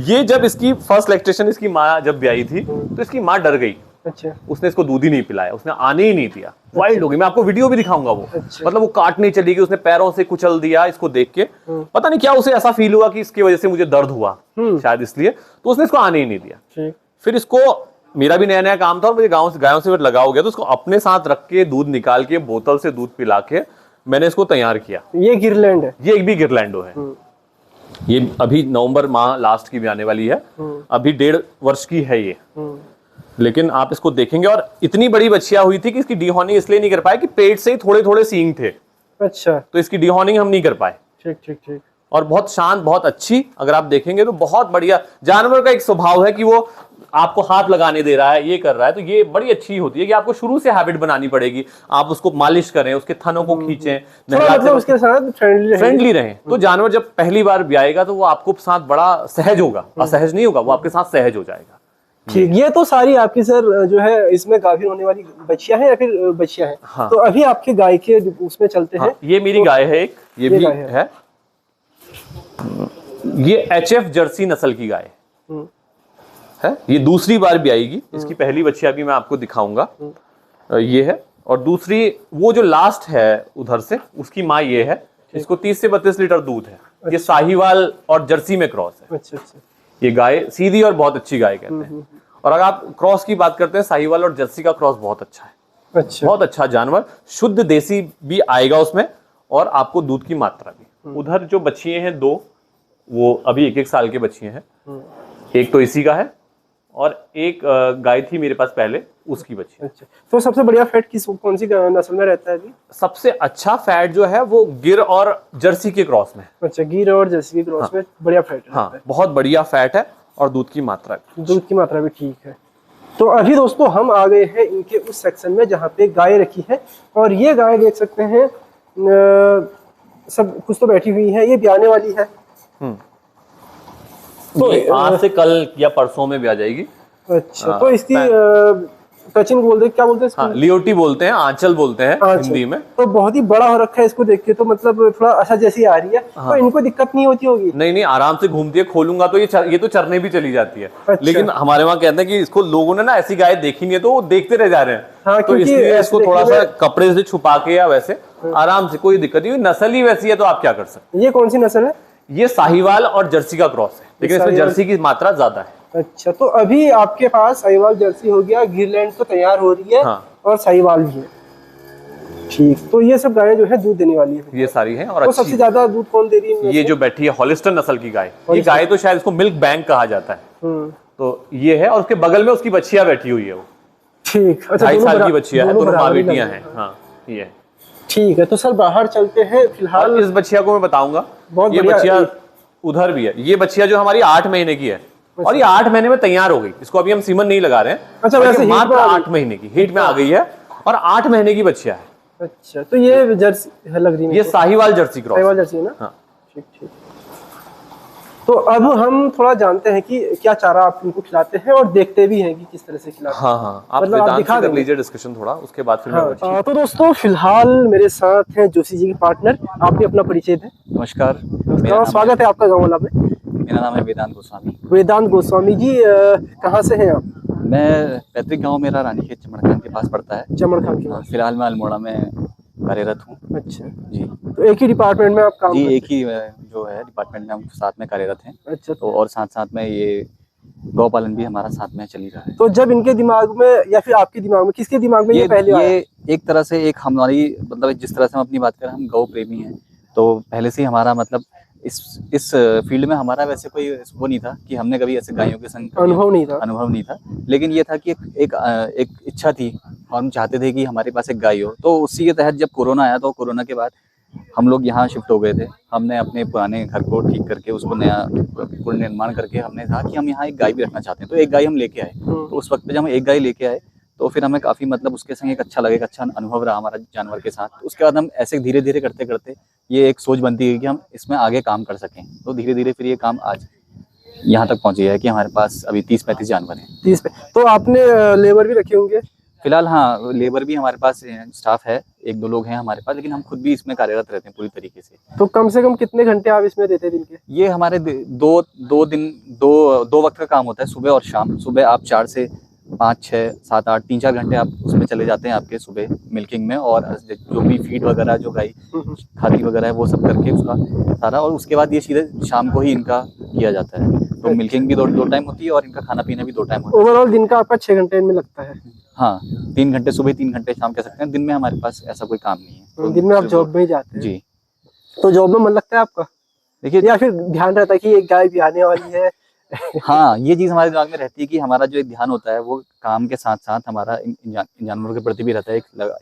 ये जब इसकी फर्स्ट लैक्टेशन इसकी माँ जब ब्याई थी तो इसकी माँ डर गई। अच्छा। उसने इसको दूध ही नहीं पिलाया, उसने आने ही नहीं दिया, वाइल्ड हो गई। मैं आपको वीडियो भी दिखाऊंगा वो। अच्छा। मतलब वो काटने चली गई, उसने पैरों से कुचल दिया इसको देख के। पता नहीं क्या उसे ऐसा फील हुआ कि इसकी वजह से मुझे दर्द हुआ, शायद इसलिए, तो उसने इसको आने ही नहीं दिया। ठीक। फिर इसको, मेरा भी नया नया काम था और मुझे गायों से लगा हो गया, तो उसको अपने साथ रख के दूध निकाल के बोतल से दूध पिला के मैंने इसको तैयार किया। ये गिरलैंड है? ये एक भी गिरलैंडो है। ये अभी नवंबर माह लास्ट की भी आने वाली है, अभी 1.5 वर्ष की है ये। लेकिन आप इसको देखेंगे, और इतनी बड़ी बच्चिया हुई थी कि इसकी डीहॉर्निंग इसलिए नहीं कर पाए कि पेट से ही थोड़े थोड़े सींग थे। अच्छा। तो इसकी डीहॉर्निंग हम नहीं कर पाए। ठीक ठीक ठीक। और बहुत शांत, बहुत अच्छी, अगर आप देखेंगे तो बहुत बढ़िया। जानवर का एक स्वभाव है कि वो आपको हाथ लगाने दे रहा है, ये कर रहा है, तो ये बड़ी अच्छी होती है कि आपको शुरू से हैबिट बनानी पड़ेगी। आप उसको मालिश करें, उसके थनों को खींचें, मतलब उसके साथ फ्रेंडली रहें। तो जानवर जब पहली बार ब्याएगा तो वो आपको साथ बड़ा सहज होगा, असहज नहीं होगा, वो आपके साथ सहज हो जाएगा। ठीक। ये तो सारी आपकी सर जो है इसमें गाभिन होने वाली बच्चियां हैं या फिर बच्चियां हैं? हाँ। तो अभी आपके गाय के उसमें चलते हैं। ये मेरी गाय है एक, ये भी है। ये HF जर्सी नस्ल की गाय है। ये दूसरी बार भी आएगी, इसकी पहली बच्चिया भी मैं आपको दिखाऊंगा। ये है, और दूसरी वो जो लास्ट है उधर से, उसकी माँ ये है। इसको 30 से 32 लीटर दूध है। ये साहिवाल और जर्सी में क्रॉस है। अच्छा अच्छा। ये गाय सीधी और बहुत अच्छी गाय कहते हैं। और अगर आप क्रॉस की बात करते हैं, साहिवाल और जर्सी का क्रॉस बहुत अच्छा है। अच्छा। बहुत अच्छा जानवर, शुद्ध देसी भी आएगा उसमें, और आपको दूध की मात्रा भी। उधर जो बच्चियां हैं 2, वो अभी 1-1 साल के बच्चियां हैं। एक तो इसी का है, और एक गाय थी मेरे पास पहले, उसकी बच्ची। अच्छा। तो सबसे बढ़िया फैट कौन सी नस्ल में रहता है अभी? सबसे अच्छा फैट जो है वो गिर और जर्सी के क्रॉस में। अच्छा, गिर और जर्सी के क्रॉस में बढ़िया फैट है। हाँ, बहुत बढ़िया फैट है, और दूध की मात्रा भी ठीक है। तो अभी दोस्तों हम आ गए हैं इनके उस सेक्शन में जहाँ पे गाय रखी है, और ये गाय देख सकते हैं सब कुछ तो बैठी हुई है, ये ब्याने वाली है। तो आज से कल या परसों में भी आ जाएगी। अच्छा। तो इसकी सचिन क्या बोलते हैं? हाँ, लियोटी बोलते हैं, आंचल बोलते हैं हिंदी में। तो बहुत ही बड़ा हो रखा है इसको देख के, तो मतलब थोड़ा अच्छा जैसी आ रही है। हाँ। तो इनको दिक्कत नहीं होती होगी? नहीं, आराम से घूमती है। खोलूंगा तो ये तो चरने भी चली जाती है। अच्छा। लेकिन हमारे वहाँ कहते हैं कि इसको लोगों ने ना ऐसी गाय देखी नहीं है, तो वो देखते रह जा रहे हैं। हाँ, तो इसलिए इसको थोड़ा सा कपड़े से छुपा के या वैसे आराम से, कोई दिक्कत नहीं। नस्ल ही वैसी है, तो आप क्या कर सकते हैं। ये कौन सी नस्ल है? ये साहिवाल और जर्सी का क्रॉस है, लेकिन इसमें जर्सी की मात्रा ज्यादा है। अच्छा। तो अभी आपके पास साहिवाल जर्सी हो गया, गिरलैंड तो तैयार हो रही है। हाँ। और साहिवाल भी है। ठीक। तो ये सब गायें जो है दूध देने वाली है, ये सारी हैं। और तो सबसे ज्यादा दूध कौन दे रही है? ये जो बैठी है हॉलिस्टन नस्ल की गाय। ये गाय तो शायद इसको मिल्क बैंक कहा जाता है। तो ये है, और उसके बगल में उसकी बच्चियां बैठी हुई है वो। ठीक। अच्छा, 2.5 साल की बच्चियां है, दोनों माँ बेटियां हैं। हाँ, ये ठीक है। तो सर बाहर चलते हैं फिलहाल। इस बच्चिया को मैं बताऊंगा, ये बच्चिया उधर भी है। ये बच्चिया जो हमारी 8 महीने की है, और ये 8 महीने में तैयार हो गई। इसको अभी हम सीमन नहीं लगा रहे हैं। अच्छा, वैसे मात्र 8 महीने की हीट में आ गई है, और 8 महीने की बच्चिया है। अच्छा। तो ये जर्सी लग रही है, ये Sahiwal Jersey cross. Sahiwal Jersey है ना? हाँ। ठीक ठीक। तो अब हम थोड़ा जानते हैं कि क्या चारा आप इनको खिलाते हैं और देखते भी हैं कि किस तरह से खिलाते हैं। हाँ हाँ, आप मतलब आप वेदांत दिखा से कर देंगे। लीजिए डिस्कशन थोड़ा, उसके बाद फिर मैं हाँ, तो दोस्तों फिलहाल मेरे साथ हैं जोशी जी के पार्टनर। आप भी अपना परिचय दें। नमस्कार, नमस्कार, स्वागत है आपका गाँव वाला में। मेरा नाम है वेदांत गोस्वामी। वेदांत गोस्वामी जी, कहाँ से हैं आप? मैं पैतृक गांव मेरा रानीखेत चमड़खान के पास पड़ता है। चमड़ खान के हाँ, पास। फिलहाल मैं अल्मोड़ा में कार्यरत हूँ। अच्छा, जी तो एक ही डिपार्टमेंट में आप काम जी, करते एक ही जो है डिपार्टमेंट में हम साथ में कार्यरत हैं। हैं? अच्छा, तो और साथ साथ में ये गौ पालन भी हमारा साथ में चल ही रहा है। तो जब इनके दिमाग में या फिर आपके दिमाग में, किसके दिमाग में ये पहले आया? ये एक तरह से एक हमारी मतलब जिस तरह से हम अपनी बात करें, हम गौ प्रेमी हैं, तो पहले से ही हमारा मतलब इस फील्ड में हमारा वैसे कोई वो नहीं था कि हमने कभी ऐसे गायों के संग अनुभव नहीं था। अनुभव नहीं था। लेकिन ये था कि एक इच्छा थी और हम चाहते थे कि हमारे पास एक गाय हो। तो उसी के तहत जब कोरोना आया, तो कोरोना के बाद हम लोग यहाँ शिफ्ट हो गए थे। हमने अपने पुराने घर को ठीक करके उसको नया पुनर्निर्माण करके हमने कहा कि हम यहाँ एक गाय भी रखना चाहते हैं। तो एक गाय हम लेके आए। तो उस वक्त पे जब हम एक गाय लेके आए, तो फिर हमें काफ़ी मतलब उसके संग एक अच्छा लगे, एक अच्छा अनुभव रहा हमारा जानवर के साथ। उसके बाद हम ऐसे धीरे धीरे करते करते ये एक सोच बनती है कि हम इसमें आगे काम कर सकें। तो धीरे धीरे फिर ये काम आज यहाँ तक पहुँच गया है कि हमारे पास अभी 30-35 जानवर हैं। 30 पे। तो आपने लेबर भी रखे होंगे? फिलहाल हाँ, लेबर भी हमारे पास स्टाफ है, 1-2 लोग हैं हमारे पास, लेकिन हम खुद भी इसमें कार्यरत रहते हैं पूरी तरीके से। तो कम से कम कितने घंटे आप इसमें देते हैं दिन के? ये हमारे दो वक्त का काम होता है, सुबह और शाम। सुबह आप 4 से 5, 6, 7, 8, 3-4 घंटे आप उसमें चले जाते हैं आपके सुबह मिल्किंग में, और जो भी फीड वगैरह जो गाय खाती वगैरह है वो सब करके उसका सारा, और उसके बाद ये सीधे शाम को ही इनका किया जाता है। तो मिल्किंग भी दो टाइम होती है और इनका खाना पीना भी 2 टाइम होता है। ओवरऑल दिन का आपका 6 घंटे इनमें लगता है? हाँ, 3 घंटे सुबह, 3 घंटे शाम कह सकते हैं। दिन में हमारे पास ऐसा कोई काम नहीं है। तो दिन में आप जॉब में ही जाते हैं? जी। तो जॉब में मन लगता है आपका? देखिए, या फिर ध्यान रहता है कि एक गाय भी आने वाली है? हाँ, ये चीज़ हमारे दिमाग में रहती है कि हमारा जो एक ध्यान होता है वो काम के साथ-साथ हमारा इन जानवरों के प्रति भी रहता है।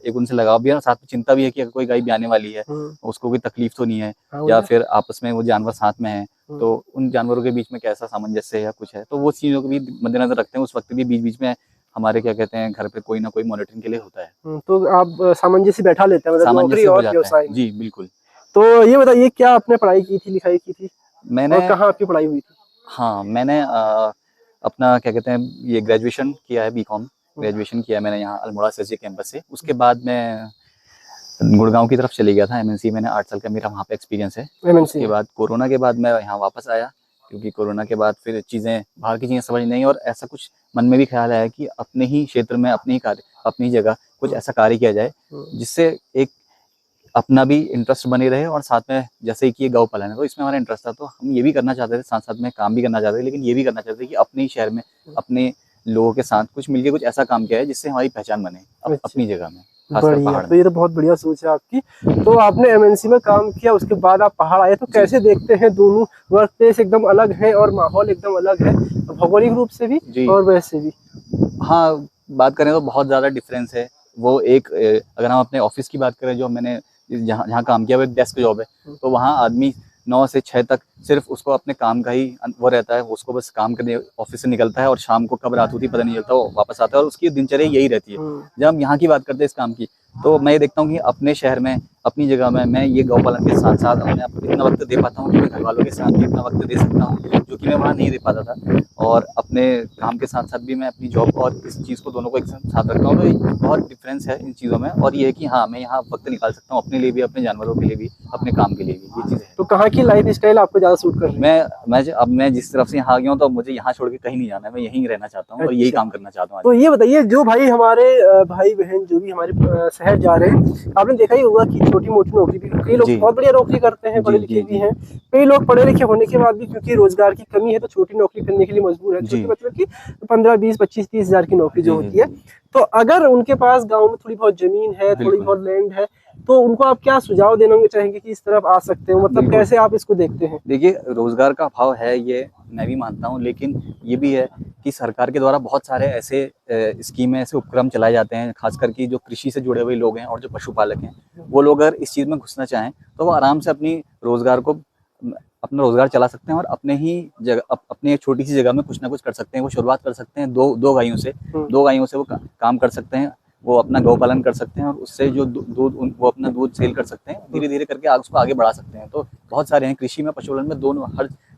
एक उनसे लगाव भी है और साथ में चिंता भी है कि अगर कोई गाय भी आने वाली है, उसको कोई तकलीफ तो नहीं है, या फिर आपस में वो जानवर साथ में हैं, तो उन जानवरों के बीच में कैसा सामंजस्य है या कुछ है, तो वो चीज़ों को भी मद्देनज़र रखते हैं। उस वक्त भी बीच-बीच में हमारे क्या कहते हैं, घर पे कोई ना कोई मॉनिटरिंग के लिए होता है। तो आप सामंजस्य बैठा लेते हैं, मतलब नौकरी सामंजस्य हो और जाता व्यवसाय है। में। जी, बिल्कुल। तो ये बताइए, क्या आपने पढ़ाई की थी, लिखाई की थी, मैंने और कहाँ आपकी पढ़ाई हुई थी? हाँ, मैंने अपना क्या कहते हैं, ये ग्रेजुएशन किया है, बीकॉम ग्रेजुएशन किया है मैंने यहाँ अल्मोड़ा एसएसजी कैंपस से। उसके बाद मैं गुड़गांव की तरफ चले गया था, एमएनसी। मैंने 8 साल का मेरा वहाँ पे एक्सपीरियंस है। एमएनसी उसके बाद कोरोना के बाद मैं यहाँ वापस आया, क्योंकि कोरोना के बाद फिर चीज़ें, बाहर की चीज़ें समझ नहीं, और ऐसा कुछ मन में भी ख्याल आया कि अपने ही क्षेत्र में, अपनी ही जगह कुछ ऐसा कार्य किया जाए जिससे एक अपना भी इंटरेस्ट बने रहे, और साथ में जैसे कि ये गौ पालन है तो इसमें हमारा इंटरेस्ट था, तो हम ये भी करना चाहते थे, साथ साथ में काम भी करना चाहते थे, लेकिन ये भी करना चाहते थे कि अपने ही शहर में अपने लोगों के साथ कुछ मिलके कुछ ऐसा काम किया है जिससे हमारी पहचान बने अपनी जगह में, खासकर बढ़िया। पहाड़ तो में। ये तो बहुत बढ़िया सोच है आपकी। तो आपने एमएनसी में काम किया, उसके बाद आप पहाड़ आए, तो कैसे देखते हैं? दोनों वर्क प्लेस एकदम अलग है और माहौल एकदम अलग है, भौगोलिक रूप से भी और वैसे भी। हाँ, बात करें तो बहुत ज़्यादा डिफरेंस है। वो एक अगर हम अपने ऑफिस की बात करें, जो मैंने जहाँ काम किया, वो एक डेस्क जॉब है। तो वहाँ आदमी 9 से 6 तक सिर्फ उसको अपने काम का ही वो रहता है, उसको बस काम करने ऑफिस से निकलता है, और शाम को कब रात होती पता नहीं चलता, वो वापस आता है, और उसकी दिनचर्या यही रहती है। जब हम यहाँ की बात करते हैं इस काम की, तो मैं ये देखता हूँ कि अपने शहर में, अपनी जगह में, मैं ये गौ पालन के साथ साथ अपने आप को इतना वक्त दे पाता हूँ कि मैं घर वालों के साथ भी इतना वक्त दे सकता हूँ, जो कि मैं वहाँ नहीं दे पाता था। और अपने काम के साथ साथ भी मैं अपनी जॉब और इस चीज़ को, दोनों को एक साथ रखता हूँ। तो बहुत डिफरेंस है इन चीज़ों में, और ये है कि हाँ, मैं यहाँ वक्त निकाल सकता हूँ अपने लिए भी, अपने जानवरों के लिए भी, अपने काम के लिए भी। ये चीज़ है। तो कहाँ की लाइफ स्टाइल आपको ज्यादा सूट कर रही है? अब मैं जिस तरफ से यहाँ आ गया हूँ, तो मुझे यहाँ छोड़ के कहीं नहीं जाना है, मैं यहीं रहना चाहता हूँ और यही काम करना चाहता हूँ। तो ये बताइए, जो भाई हमारे भाई बहन जो भी हमारे शहर जा रहे हैं, आपने देखा ही होगा कि छोटी मोटी नौकरी भी, कई लोग बहुत बढ़िया नौकरी करते हैं, पढ़े लिखे भी हैं, कई लोग पढ़े लिखे होने के बाद भी क्योंकि रोजगार की कमी है तो छोटी नौकरी करने के लिए मजबूर है। छोटी मतलब कि 15, 20, 25, 30 हजार की नौकरी जो होती है। तो अगर उनके पास गाँव में थोड़ी बहुत जमीन है, थोड़ी बहुत लैंड है, तो उनको आप क्या सुझाव देना चाहेंगे कि इस तरफ आ सकते हो? मतलब कैसे आप इसको देखते हैं? देखिए, रोजगार का अभाव है, ये मैं भी मानता हूँ, लेकिन ये भी है कि सरकार के द्वारा बहुत सारे ऐसे स्कीमें, ऐसे उपक्रम चलाए जाते हैं, खासकर कि जो कृषि से जुड़े हुए लोग हैं और जो पशुपालक हैं, वो लोग अगर इस चीज़ में घुसना चाहें तो वो आराम से अपना रोजगार चला सकते हैं, और अपने ही जगह, अपने एक छोटी सी जगह में कुछ ना कुछ कर सकते हैं। वो शुरुआत कर सकते हैं दो गायों से वो काम कर सकते हैं, वो अपना गौ पालन कर सकते हैं, और उससे जो दूध, वो अपना दूध सेल कर सकते हैं, धीरे धीरे करके उसको आगे बढ़ा सकते हैं। तो बहुत सारे हैं, कृषि में, पशुपालन में, दोनों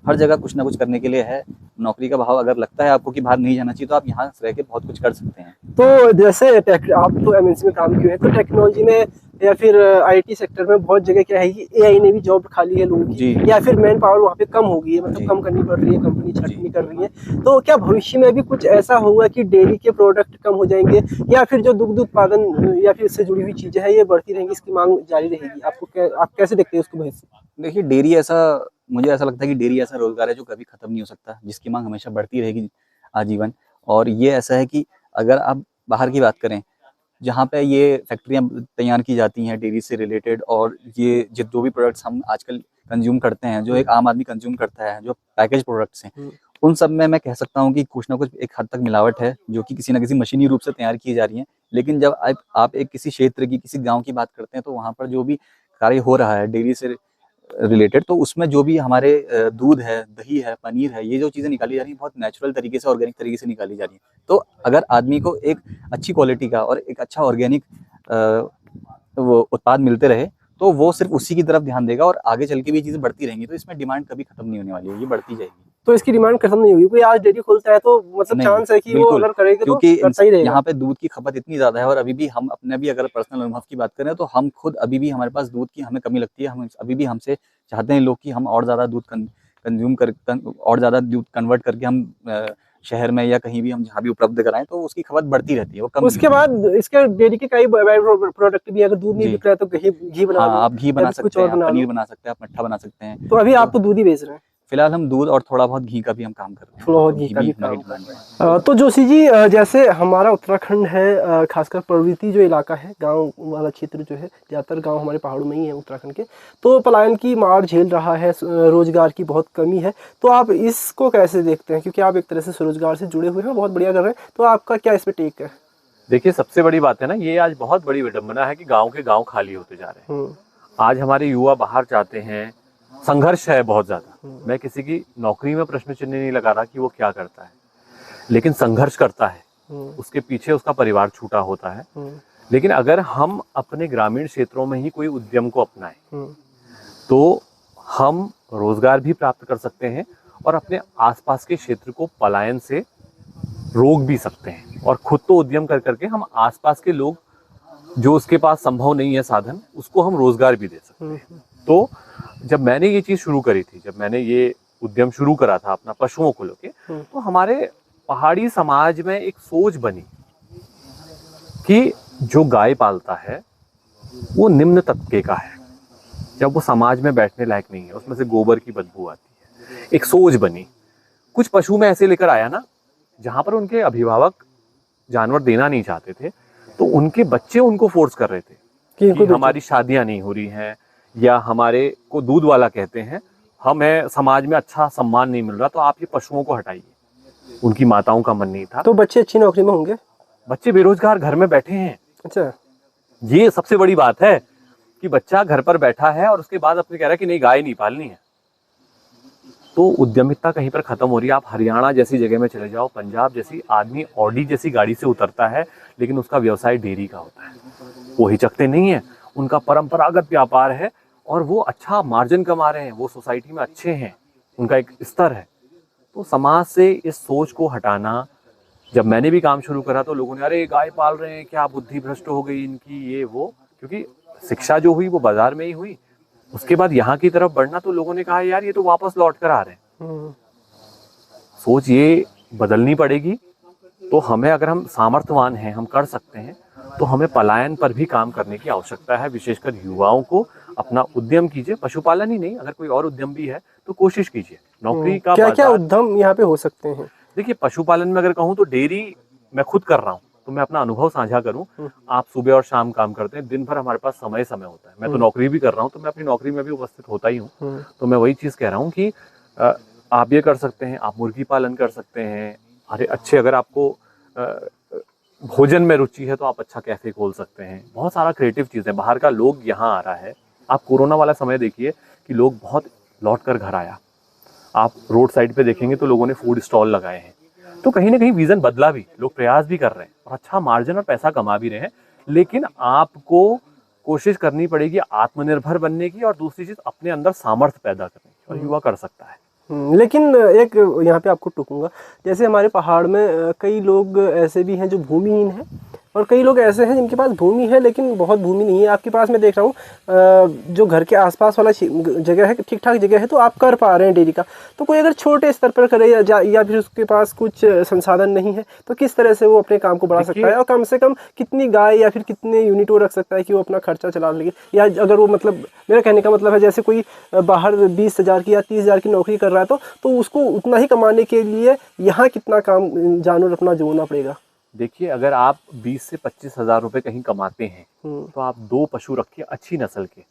हर जगह कुछ ना कुछ करने के लिए है। नौकरी का भाव अगर लगता है आपको कि बाहर नहीं जाना चाहिए, तो आप यहाँ रह के बहुत कुछ कर सकते हैं। तो जैसे आप तो एमएनसी में काम किए हैं, तो टेक्नोलॉजी में या फिर आईटी सेक्टर में बहुत जगह क्या है कि एआई ने भी जॉब खाली है लोगों की, जी। या फिर मैन पावर वहाँ पे कम हो गई है, मतलब जी। कम करनी पड़ रही है, कंपनी छटनी कर रही है। तो क्या भविष्य में भी कुछ ऐसा होगा कि डेयरी के प्रोडक्ट कम हो जाएंगे, या फिर जो दुग्ध उत्पादन या फिर इससे जुड़ी हुई चीजें हैं ये बढ़ती रहेंगी, इसकी मांग जारी रहेगी? आप कैसे देखते हैं उसको भविष्य? देखिए, डेयरी ऐसा, मुझे ऐसा लगता है कि डेयरी ऐसा रोजगार है जो कभी खत्म नहीं हो सकता, जिसकी मांग हमेशा बढ़ती रहेगी आजीवन। और ये ऐसा है कि अगर आप बाहर की बात करें, जहाँ पे ये फैक्ट्रियाँ तैयार की जाती हैं डेयरी से रिलेटेड, और ये जो भी प्रोडक्ट्स हम आजकल कंज्यूम करते हैं, जो एक आम आदमी कंज्यूम करता है, जो पैकेज प्रोडक्ट्स हैं, उन सब में मैं कह सकता हूँ कि कुछ ना कुछ एक हद तक मिलावट है, जो कि किसी ना किसी मशीनी रूप से तैयार की जा रही है। लेकिन जब आप एक किसी क्षेत्र की, किसी गाँव की बात करते हैं, तो वहाँ पर जो भी कार्य हो रहा है डेयरी से रिलेटेड, तो उसमें जो भी हमारे दूध है, दही है, पनीर है, ये जो चीज़ें निकाली जा रही हैं बहुत नेचुरल तरीके से, ऑर्गेनिक तरीके से निकाली जा रही हैं। तो अगर आदमी को एक अच्छी क्वालिटी का और एक अच्छा ऑर्गेनिक वो उत्पाद मिलते रहे, तो वो सिर्फ उसी की तरफ ध्यान देगा, और आगे चल के भी चीज़ें बढ़ती रहेंगी। तो इसमें डिमांड कभी खत्म नहीं होने वाली है, ये बढ़ती जाएगी। तो इसकी डिमांड खत्म नहीं होगी? कोई आज डेयरी खोलता है तो मतलब नहीं, चांस है कि वो बिल्कुल, अगर करेगा तो क्योंकि करता ही रहेगा। यहाँ पे दूध की खपत इतनी ज़्यादा है, और अभी भी हम अपने भी अगर पर्सनल अनुभव की बात करें, तो हम खुद अभी भी, हमारे पास दूध की हमें कमी लगती है। हम अभी भी, हमसे चाहते हैं लोग कि हम और ज़्यादा दूध कंज्यूम कर और ज़्यादा दूध कन्वर्ट करके हम शहर में या कहीं भी हम जहाँ भी उपलब्ध कराएं, तो उसकी खपत बढ़ती रहती है, वो कम नहीं उसके होती। बाद इसके डेयरी के कई प्रोडक्ट भी है, अगर दूध नहीं जी। बिक रहा है तो घी बना हाँ, लो, आप घी या बना फिर कुछ सकते और हैं, आप बना पनीर लो। बना सकते हैं, आप मट्ठा बना सकते हैं। तो अभी आप तो दूध ही बेच रहे हैं? फिलहाल हम दूध और थोड़ा बहुत घी का भी हम काम कर रहे हैं। थोड़ा बहुत घी का भी हमारी काम डिमांड है। तो जोशी जी, जैसे हमारा उत्तराखंड है, खासकर पर्वतीय जो इलाका है, गांव वाला क्षेत्र जो है, ज़्यादातर गांव हमारे पहाड़ों में ही है उत्तराखंड के, तो पलायन की मार झेल रहा है, रोजगार की बहुत कमी है। तो आप इसको कैसे देखते हैं, क्योंकि आप एक तरह से स्वरोजगार से जुड़े हुए हैं, बहुत बढ़िया कर रहे हैं, तो आपका क्या इस पर टेक है? देखिए, सबसे बड़ी बात है ना, ये आज बहुत बड़ी विडंबना है कि गांव के गांव खाली होते जा रहे हैं। आज हमारे युवा बाहर जाते हैं, संघर्ष है बहुत ज्यादा। मैं किसी की नौकरी में प्रश्न चिन्ह नहीं लगा रहा कि वो क्या करता है, लेकिन संघर्ष करता है, उसके पीछे उसका परिवार छूटा होता है। लेकिन अगर हम अपने ग्रामीण क्षेत्रों में ही कोई उद्यम को अपनाएं, तो हम रोजगार भी प्राप्त कर सकते हैं और अपने आसपास के क्षेत्र को पलायन से रोक भी सकते हैं, और खुद तो उद्यम कर करके हम आसपास के लोग जो उसके पास संभव नहीं है साधन, उसको हम रोजगार भी दे सकते हैं। तो जब मैंने ये चीज शुरू करी थी, जब मैंने ये उद्यम शुरू करा था अपना पशुओं को लेके, तो हमारे पहाड़ी समाज में एक सोच बनी कि जो गाय पालता है वो निम्न तबके का है, जब वो समाज में बैठने लायक नहीं है, उसमें से गोबर की बदबू आती है। एक सोच बनी। कुछ पशु में ऐसे लेकर आया ना, जहां पर उनके अभिभावक जानवर देना नहीं चाहते थे, तो उनके बच्चे उनको फोर्स कर रहे थे कि हमारी शादियां नहीं हो रही हैं, या हमारे को दूध वाला कहते हैं, हमें समाज में अच्छा सम्मान नहीं मिल रहा, तो आप ये पशुओं को हटाइए। उनकी माताओं का मन नहीं था। तो बच्चे अच्छी नौकरी में होंगे? बच्चे बेरोजगार घर में बैठे हैं। अच्छा, ये सबसे बड़ी बात है कि बच्चा घर पर बैठा है और उसके बाद अपने कह रहा है कि नहीं, गाय नहीं पालनी है। तो उद्यमिता कहीं पर खत्म हो रही है। आप हरियाणा जैसी जगह में चले जाओ, पंजाब जैसी, आदमी ऑडी जैसी गाड़ी से उतरता है, लेकिन उसका व्यवसाय डेयरी का होता है। वो हिचकते नहीं है, उनका परंपरागत व्यापार है, और वो अच्छा मार्जिन कमा रहे हैं, वो सोसाइटी में अच्छे हैं, उनका एक स्तर है। तो समाज से इस सोच को हटाना, जब मैंने भी काम शुरू करा तो लोगों ने, अरे गाय पाल रहे हैं, क्या बुद्धि भ्रष्ट हो गई इनकी, ये वो, क्योंकि शिक्षा जो हुई वो बाजार में ही हुई। उसके बाद यहाँ की तरफ बढ़ना, तो लोगों ने कहा यार ये तो वापस लौट कर आ रहे हैं। सोच ये बदलनी पड़ेगी। तो हमें, अगर हम सामर्थ्यवान हैं, हम कर सकते हैं, तो हमें पलायन पर भी काम करने की आवश्यकता है। विशेषकर युवाओं को अपना उद्यम कीजिए, पशुपालन ही नहीं, अगर कोई और उद्यम भी है तो कोशिश कीजिए। नौकरी का क्या क्या उद्यम यहाँ पे हो सकते हैं? देखिए, पशुपालन में अगर कहूँ तो डेयरी मैं खुद कर रहा हूँ, तो मैं अपना अनुभव साझा करूँ। आप सुबह और शाम काम करते हैं, दिन भर हमारे पास समय होता है। मैं तो नौकरी भी कर रहा हूँ, तो मैं अपनी नौकरी में भी उपस्थित होता ही हूँ। तो मैं वही चीज़ कह रहा हूँ कि आप ये कर सकते हैं, आप मुर्गी पालन कर सकते हैं। अरे अच्छे, अगर आपको भोजन में रुचि है तो आप अच्छा कैफे खोल सकते हैं। बहुत सारा क्रिएटिव चीज़ है। बाहर का लोग यहाँ आ रहा है। आप कोरोना वाला समय देखिए कि लोग बहुत लौट कर घर आया। आप रोड साइड पे देखेंगे तो लोगों ने फूड स्टॉल लगाए हैं। तो कहीं ना कहीं विजन बदला भी, लोग प्रयास भी कर रहे हैं और अच्छा मार्जिन और पैसा कमा भी रहे हैं। लेकिन आपको कोशिश करनी पड़ेगी आत्मनिर्भर बनने की, और दूसरी चीज अपने अंदर सामर्थ्य पैदा करने की, और युवा कर सकता है। लेकिन एक यहाँ पे आपको टोकूंगा, जैसे हमारे पहाड़ में कई लोग ऐसे भी हैं जो भूमिहीन हैं, और कई लोग ऐसे हैं जिनके पास भूमि है लेकिन बहुत भूमि नहीं है। आपके पास मैं देख रहा हूँ जो घर के आसपास वाला जगह है, ठीक ठाक जगह है, तो आप कर पा रहे हैं डेयरी का। तो कोई अगर छोटे स्तर पर करे या फिर उसके पास कुछ संसाधन नहीं है, तो किस तरह से वो अपने काम को बढ़ा सकता है, और कम से कम कितनी गाय या फिर कितने यूनिट वो रख सकता है कि वो अपना खर्चा चला ले। या अगर वो, मतलब मेरा कहने का मतलब है, जैसे कोई बाहर 20,000 की या 30,000 की नौकरी कर रहा है, तो उसको उतना ही कमाने के लिए यहाँ कितना काम जानवर अपना जोड़ना पड़ेगा। देखिए, अगर आप 20 से 25,000 रुपए कहीं कमाते हैं तो आप 2 पशु रखिए अच्छी नस्ल के,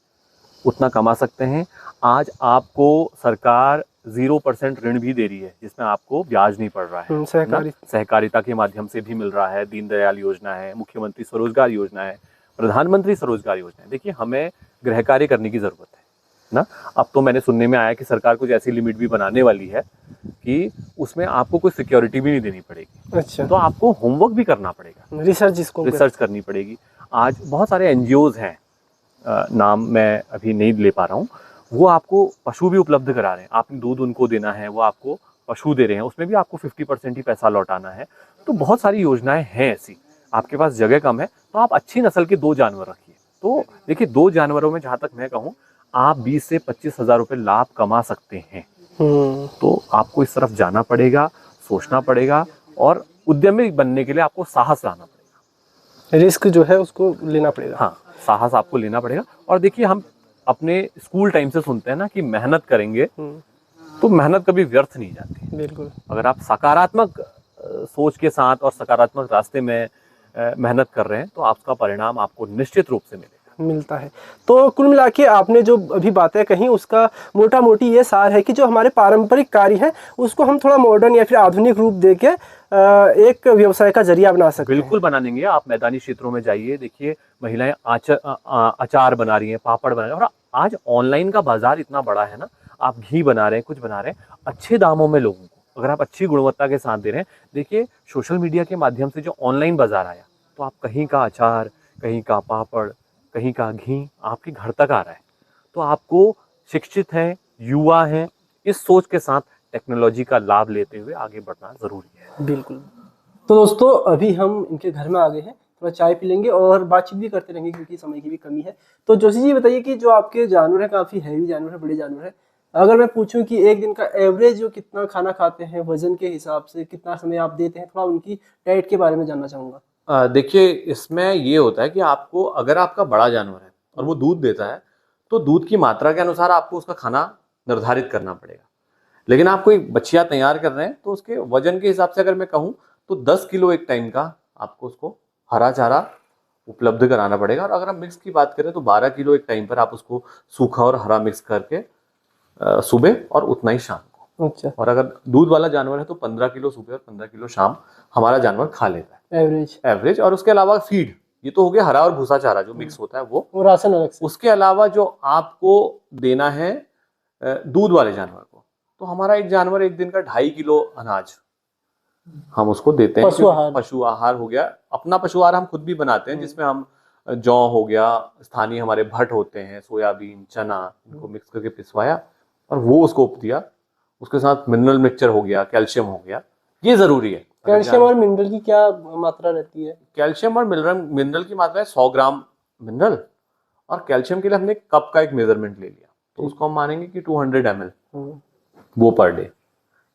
उतना कमा सकते हैं। आज आपको सरकार 0% ऋण भी दे रही है, जिसमें आपको ब्याज नहीं पड़ रहा है। सहकारिता के माध्यम से भी मिल रहा है। दीनदयाल योजना है, मुख्यमंत्री स्वरोजगार योजना है, प्रधानमंत्री स्वरोजगार योजना है। देखिए, हमें गृह कार्य करने की जरूरत है ना। अब तो मैंने सुनने में आया कि सरकार कुछ ऐसी लिमिट भी बनाने वाली है कि उसमें आपको कोई सिक्योरिटी भी नहीं देनी पड़ेगी। अच्छा। तो आपको होमवर्क भी करना पड़ेगा, रिसर्च करनी पड़ेगी। आज बहुत सारे NGOs हैं, नाम मैं अभी नहीं ले पा रहा हूँ, वो आपको पशु भी उपलब्ध करा रहे हैं। आपने दूध उनको देना है, वो आपको पशु दे रहे हैं, उसमें भी आपको 50% ही पैसा लौटाना है। तो बहुत सारी योजनाएं हैं ऐसी। आपके पास जगह कम है तो आप अच्छी नस्ल के 2 जानवर रखिए। तो देखिए, 2 जानवरों में जहां तक मैं कहूँ, आप 20 से 25,000 रुपए लाभ कमा सकते हैं। तो आपको इस तरफ जाना पड़ेगा, सोचना पड़ेगा, और उद्यमी बनने के लिए आपको साहस लाना पड़ेगा, रिस्क जो है उसको लेना पड़ेगा। हाँ, साहस आपको लेना पड़ेगा। और देखिए, हम अपने स्कूल टाइम से सुनते हैं ना कि मेहनत करेंगे तो मेहनत कभी व्यर्थ नहीं जाती। बिल्कुल। अगर आप सकारात्मक सोच के साथ और सकारात्मक रास्ते में मेहनत कर रहे हैं तो आपका परिणाम आपको निश्चित रूप से मिलता है। तो कुल मिला के आपने जो अभी बातें कही, उसका मोटा मोटी ये सार है कि जो हमारे पारंपरिक कार्य हैं उसको हम थोड़ा मॉडर्न या फिर आधुनिक रूप देके एक व्यवसाय का जरिया बना सकते हैं। बिल्कुल बना देंगे। आप मैदानी क्षेत्रों में जाइए, देखिए महिलाएं अचार बना रही हैं, पापड़ बना रही हैं। और आज ऑनलाइन का बाजार इतना बड़ा है ना, आप घी बना रहे हैं, कुछ बना रहे हैं अच्छे दामों में लोगों को, अगर आप अच्छी गुणवत्ता के साथ दे रहे हैं। देखिए, सोशल मीडिया के माध्यम से जो ऑनलाइन बाजार आया, तो आप कहीं का अचार, कहीं का पापड़, कहीं का घी आपके घर तक आ रहा है। तो आपको शिक्षित हैं, युवा हैं, इस सोच के साथ टेक्नोलॉजी का लाभ लेते हुए आगे बढ़ना जरूरी है। बिल्कुल। तो दोस्तों, अभी हम इनके घर में आ गए हैं, थोड़ा चाय पी लेंगे और बातचीत भी करते रहेंगे क्योंकि समय की भी कमी है। तो जोशी जी, बताइए कि जो आपके जानवर है, काफ़ी हैवी जानवर है, बड़े जानवर है, अगर मैं पूछूं कि एक दिन का एवरेज जो कितना खाना खाते हैं, वजन के हिसाब से कितना समय आप देते हैं, थोड़ा उनकी डाइट के बारे में जानना चाहूँगा। देखिए, इसमें ये होता है कि आपको, अगर आपका बड़ा जानवर है और वो दूध देता है, तो दूध की मात्रा के अनुसार आपको उसका खाना निर्धारित करना पड़ेगा। लेकिन आप कोई बछिया तैयार कर रहे हैं तो उसके वजन के हिसाब से अगर मैं कहूँ तो 10 किलो एक टाइम का आपको उसको हरा चारा उपलब्ध कराना पड़ेगा। और अगर हम मिक्स की बात करें तो 12 किलो एक टाइम पर आप उसको सूखा और हरा मिक्स करके सुबह और उतना ही शाम को। अच्छा। और अगर दूध वाला जानवर है तो 15 किलो सुबह और 15 किलो शाम हमारा जानवर खा लेता है, एवरेज। और उसके अलावा फीड, ये तो हो गया हरा और भूसा चारा जो मिक्स होता है, वो राशन अलग से। उसके अलावा जो आपको देना है दूध वाले जानवर को, तो हमारा एक जानवर एक दिन का 2.5 किलो अनाज हम उसको देते हैं। पशु आहार हो गया। अपना पशु आहार हम खुद भी बनाते हैं, जिसमें हम जौ हो गया, स्थानीय हमारे भट्ट होते हैं, सोयाबीन, चना, इनको मिक्स करके पिसवाया और वो उसको दिया। उसके साथ मिनरल मिक्सचर हो गया, कैल्शियम हो गया, ये जरूरी है। कैल्शियम और मिनरल की क्या मात्रा रहती है? कैल्शियम और मिनरल की मात्रा है 100 ग्राम मिनरल, और कैल्शियम के लिए हमने कप का एक मेजरमेंट ले लिया, तो उसको हम मानेंगे कि 200 ml वो पर डे।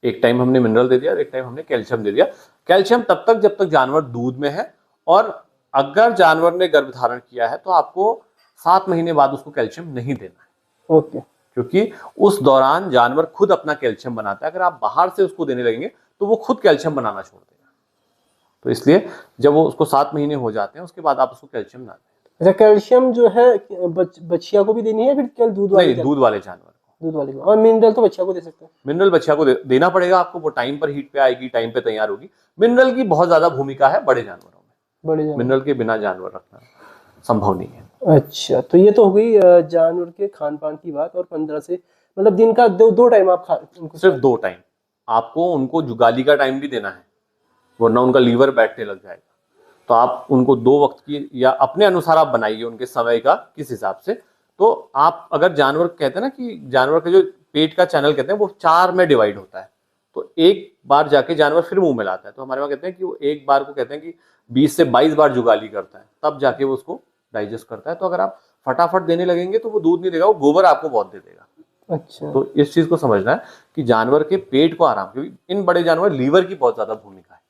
एक टाइम हमने मिनरल दे दिया और एक टाइम हमने कैल्शियम दे दिया। कैल्शियम तब तक जब तक जानवर दूध में है, और अगर जानवर ने गर्भ धारण किया है तो आपको 7 महीने बाद उसको कैल्शियम नहीं देना है। ओके। क्योंकि उस दौरान जानवर खुद अपना कैल्शियम बनाता है। अगर आप बाहर से उसको देने लगेंगे तो वो खुद कैल्शियम बनाना छोड़ देगा। तो इसलिए जब वो उसको 7 महीने हो जाते हैं उसके बाद आप उसको कैल्शियम ना दें। अच्छा, कैल्शियम जो है बछिया को भी देनी है, फिर केवल दूध वाले? नहीं, दूध वाले जानवर को। दूध वाले को। और मिनरल तो बछिया को दे सकते हैं? मिनरल बछिया को देना पड़ेगा आपको, वो टाइम पर हीट पे आएगी, टाइम पे तैयार होगी। मिनरल की बहुत ज्यादा भूमिका है बड़े जानवरों में। मिनरल के बिना जानवर रखना संभव नहीं है। अच्छा, तो ये तो हो गई जानवर के खान पान की बात। और 15 से, मतलब दिन का दो टाइम आप उनको? सिर्फ 2 टाइम। आपको उनको जुगाली का टाइम भी देना है, वरना उनका लीवर बैठने लग जाएगा। तो आप उनको 2 वक्त की या अपने अनुसार आप बनाइए, उनके समय का किस हिसाब से। तो आप अगर जानवर, कहते हैं ना कि जानवर के जो पेट का चैनल कहते हैं वो 4 में डिवाइड होता है। तो एक बार जाके जानवर फिर मुंह में लाता है। तो हमारे वहाँ कहते हैं कि वो एक बार को कहते हैं कि 20 से 22 बार जुगाली करता है, तब जाके वो उसको डाइजेस्ट करता है। तो अगर आप फटाफट देने लगेंगे तो वो दूध नहीं देगा, वो गोबर आपको बहुत दे देगा। अच्छा। तो इस चीज को समझना है कि जानवर के पेट को आराम, क्योंकि इन बड़े जानवर लीवर की बहुत ज्यादा भूमिका है,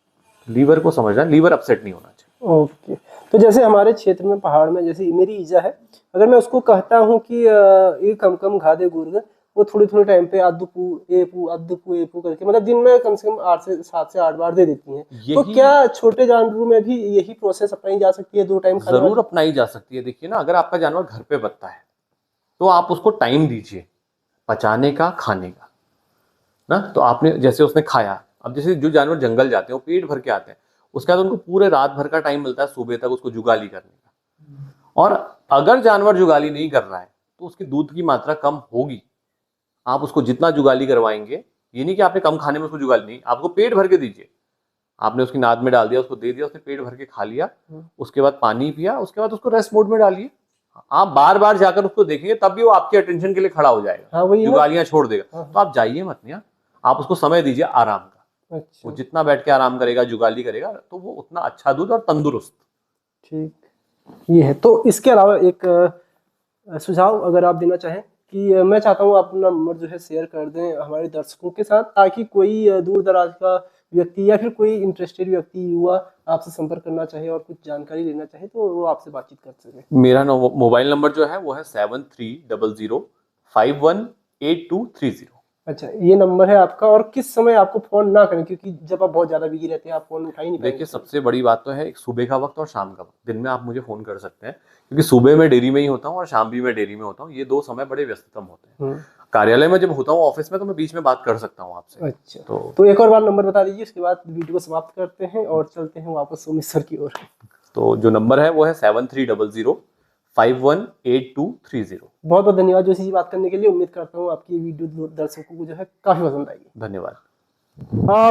लीवर को समझना है, लीवर अपसेट नहीं होना चाहिए। ओके। तो जैसे हमारे क्षेत्र में पहाड़ में जैसे मेरी ईजा है, अगर मैं उसको कहता हूँ कि ये कम कम खा दे गुर्ग, वो थोड़े थोड़े टाइम पे अद्दुपू एपू करके मतलब दिन में कम से कम 7 से 8 बार दे देती हैं। तो क्या छोटे जानवरों में भी यही प्रोसेस अपनाई जा सकती है, 2 टाइम खाने जरूर अपनाई जा सकती है। देखिए ना, अगर आपका जानवर घर पे बत्ता है तो आप उसको टाइम दीजिए पचाने का, खाने का ना। तो आपने जैसे उसने खाया, अब जैसे जो जानवर जंगल जाते हैं वो पेट भर के आते हैं, उसके बाद उनको पूरे रात भर का टाइम मिलता है सुबह तक उसको जुगाली करने का। और अगर जानवर जुगाली नहीं कर रहा है तो उसकी दूध की मात्रा कम होगी। आप उसको जितना जुगाली करवाएंगे, ये नहीं कि आपने कम खाने में उसको जुगाली, नहीं, आपको पेट भर के दीजिए। आपने उसकी नाद में डाल दिया, उसको दे दिया, उसने पेट भर के खा लिया, उसके बाद पानी पिया, उसके बाद उसको रेस्ट मोड में डालिए। आप बार बार जाकर उसको देखेंगे तब भी वो आपके अटेंशन के लिए खड़ा हो जाएगा। हाँ, वही जुगालियां छोड़ देगा। तो आप जाइए मत, नहीं, आप उसको समय दीजिए आराम का। अच्छा। वो जितना बैठ के आराम करेगा, जुगाली करेगा, तो वो उतना अच्छा दूध और तंदुरुस्त। ठीक, ये है। तो इसके अलावा एक सुझाव अगर आप देना चाहें कि मैं चाहता हूँ आप अपना नंबर जो है शेयर कर दें हमारे दर्शकों के साथ, ताकि कोई दूर दराज का व्यक्ति या फिर कोई इंटरेस्टेड व्यक्ति, युवा आपसे संपर्क करना चाहे और कुछ जानकारी लेना चाहे तो वो आपसे बातचीत कर सके। मेरा मोबाइल नंबर जो है वो है 7300518230। अच्छा, ये नंबर है आपका। और किस समय आपको फोन ना करें, क्योंकि जब आप बहुत ज्यादा बिजी रहते हैं आप फोन उठा ही नहीं पाएंगे। देखिए, सबसे बड़ी बात तो है एक सुबह का वक्त और शाम का वक्त। दिन में आप मुझे फोन कर सकते हैं, क्योंकि सुबह में डेयरी में ही होता हूँ और शाम भी मैं डेयरी में होता हूँ। ये 2 समय बड़े व्यस्ततम होते हैं। कार्यालय में जब होता हूँ, ऑफिस में, तो मैं बीच में बात कर सकता हूँ आपसे। अच्छा, तो एक और बार नंबर बता दीजिए, उसके बाद वीडियो को समाप्त करते हैं और चलते हैं वापस सोमेश्वर की ओर। तो जो नंबर है वो है 7300518230। बहुत बहुत धन्यवाद जोशी जी बात करने के लिए। उम्मीद करता हूँ आपकी वीडियो दर्शकों को जो है काफी पसंद आएगी। धन्यवाद।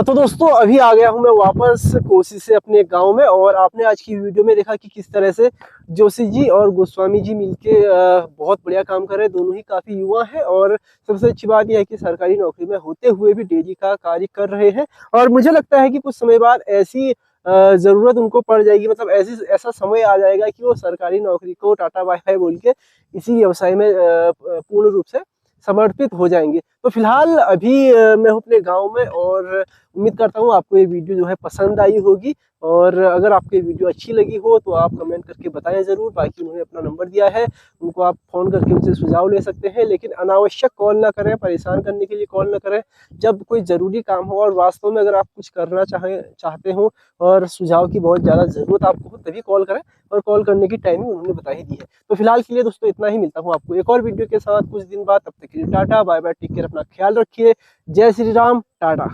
तो दोस्तों, अभी आ गया हूँ मैं वापस कोसी से अपने गांव में। और आपने आज की वीडियो में देखा कि किस तरह से जोशी जी और गोस्वामी जी मिलके बहुत बढ़िया काम कर रहे हैं। दोनों ही काफी युवा हैं और सबसे अच्छी बात यह है कि सरकारी नौकरी में होते हुए भी डेयरी का कार्य कर रहे हैं। और मुझे लगता है कि कुछ समय बाद ऐसी जरूरत उनको पड़ जाएगी, मतलब ऐसा समय आ जाएगा कि वो सरकारी नौकरी को टाटा बाय बाय बोल के इसी व्यवसाय में पूर्ण रूप से समर्पित हो जाएंगे। तो फिलहाल अभी मैं हूँ अपने गांव में और उम्मीद करता हूँ आपको ये वीडियो जो है पसंद आई होगी। और अगर आपको ये वीडियो अच्छी लगी हो तो आप कमेंट करके बताएं ज़रूर। बाकी उन्होंने अपना नंबर दिया है, उनको आप फ़ोन करके उनसे सुझाव ले सकते हैं, लेकिन अनावश्यक कॉल ना करें, परेशान करने के लिए कॉल ना करें। जब कोई ज़रूरी काम हो और वास्तव में अगर आप कुछ करना चाहते हो और सुझाव की बहुत ज़्यादा ज़रूरत आपको हो, तभी कॉल करें। और कॉल करने की टाइमिंग उन्होंने बता ही दी है। तो फिलहाल के लिए दोस्तों इतना ही। मिलता हूँ आपको एक और वीडियो के साथ कुछ दिन बाद। तब तक के लिए tata bye bye, take care, अपना ख्याल रखिए। जय श्री राम, टाटा।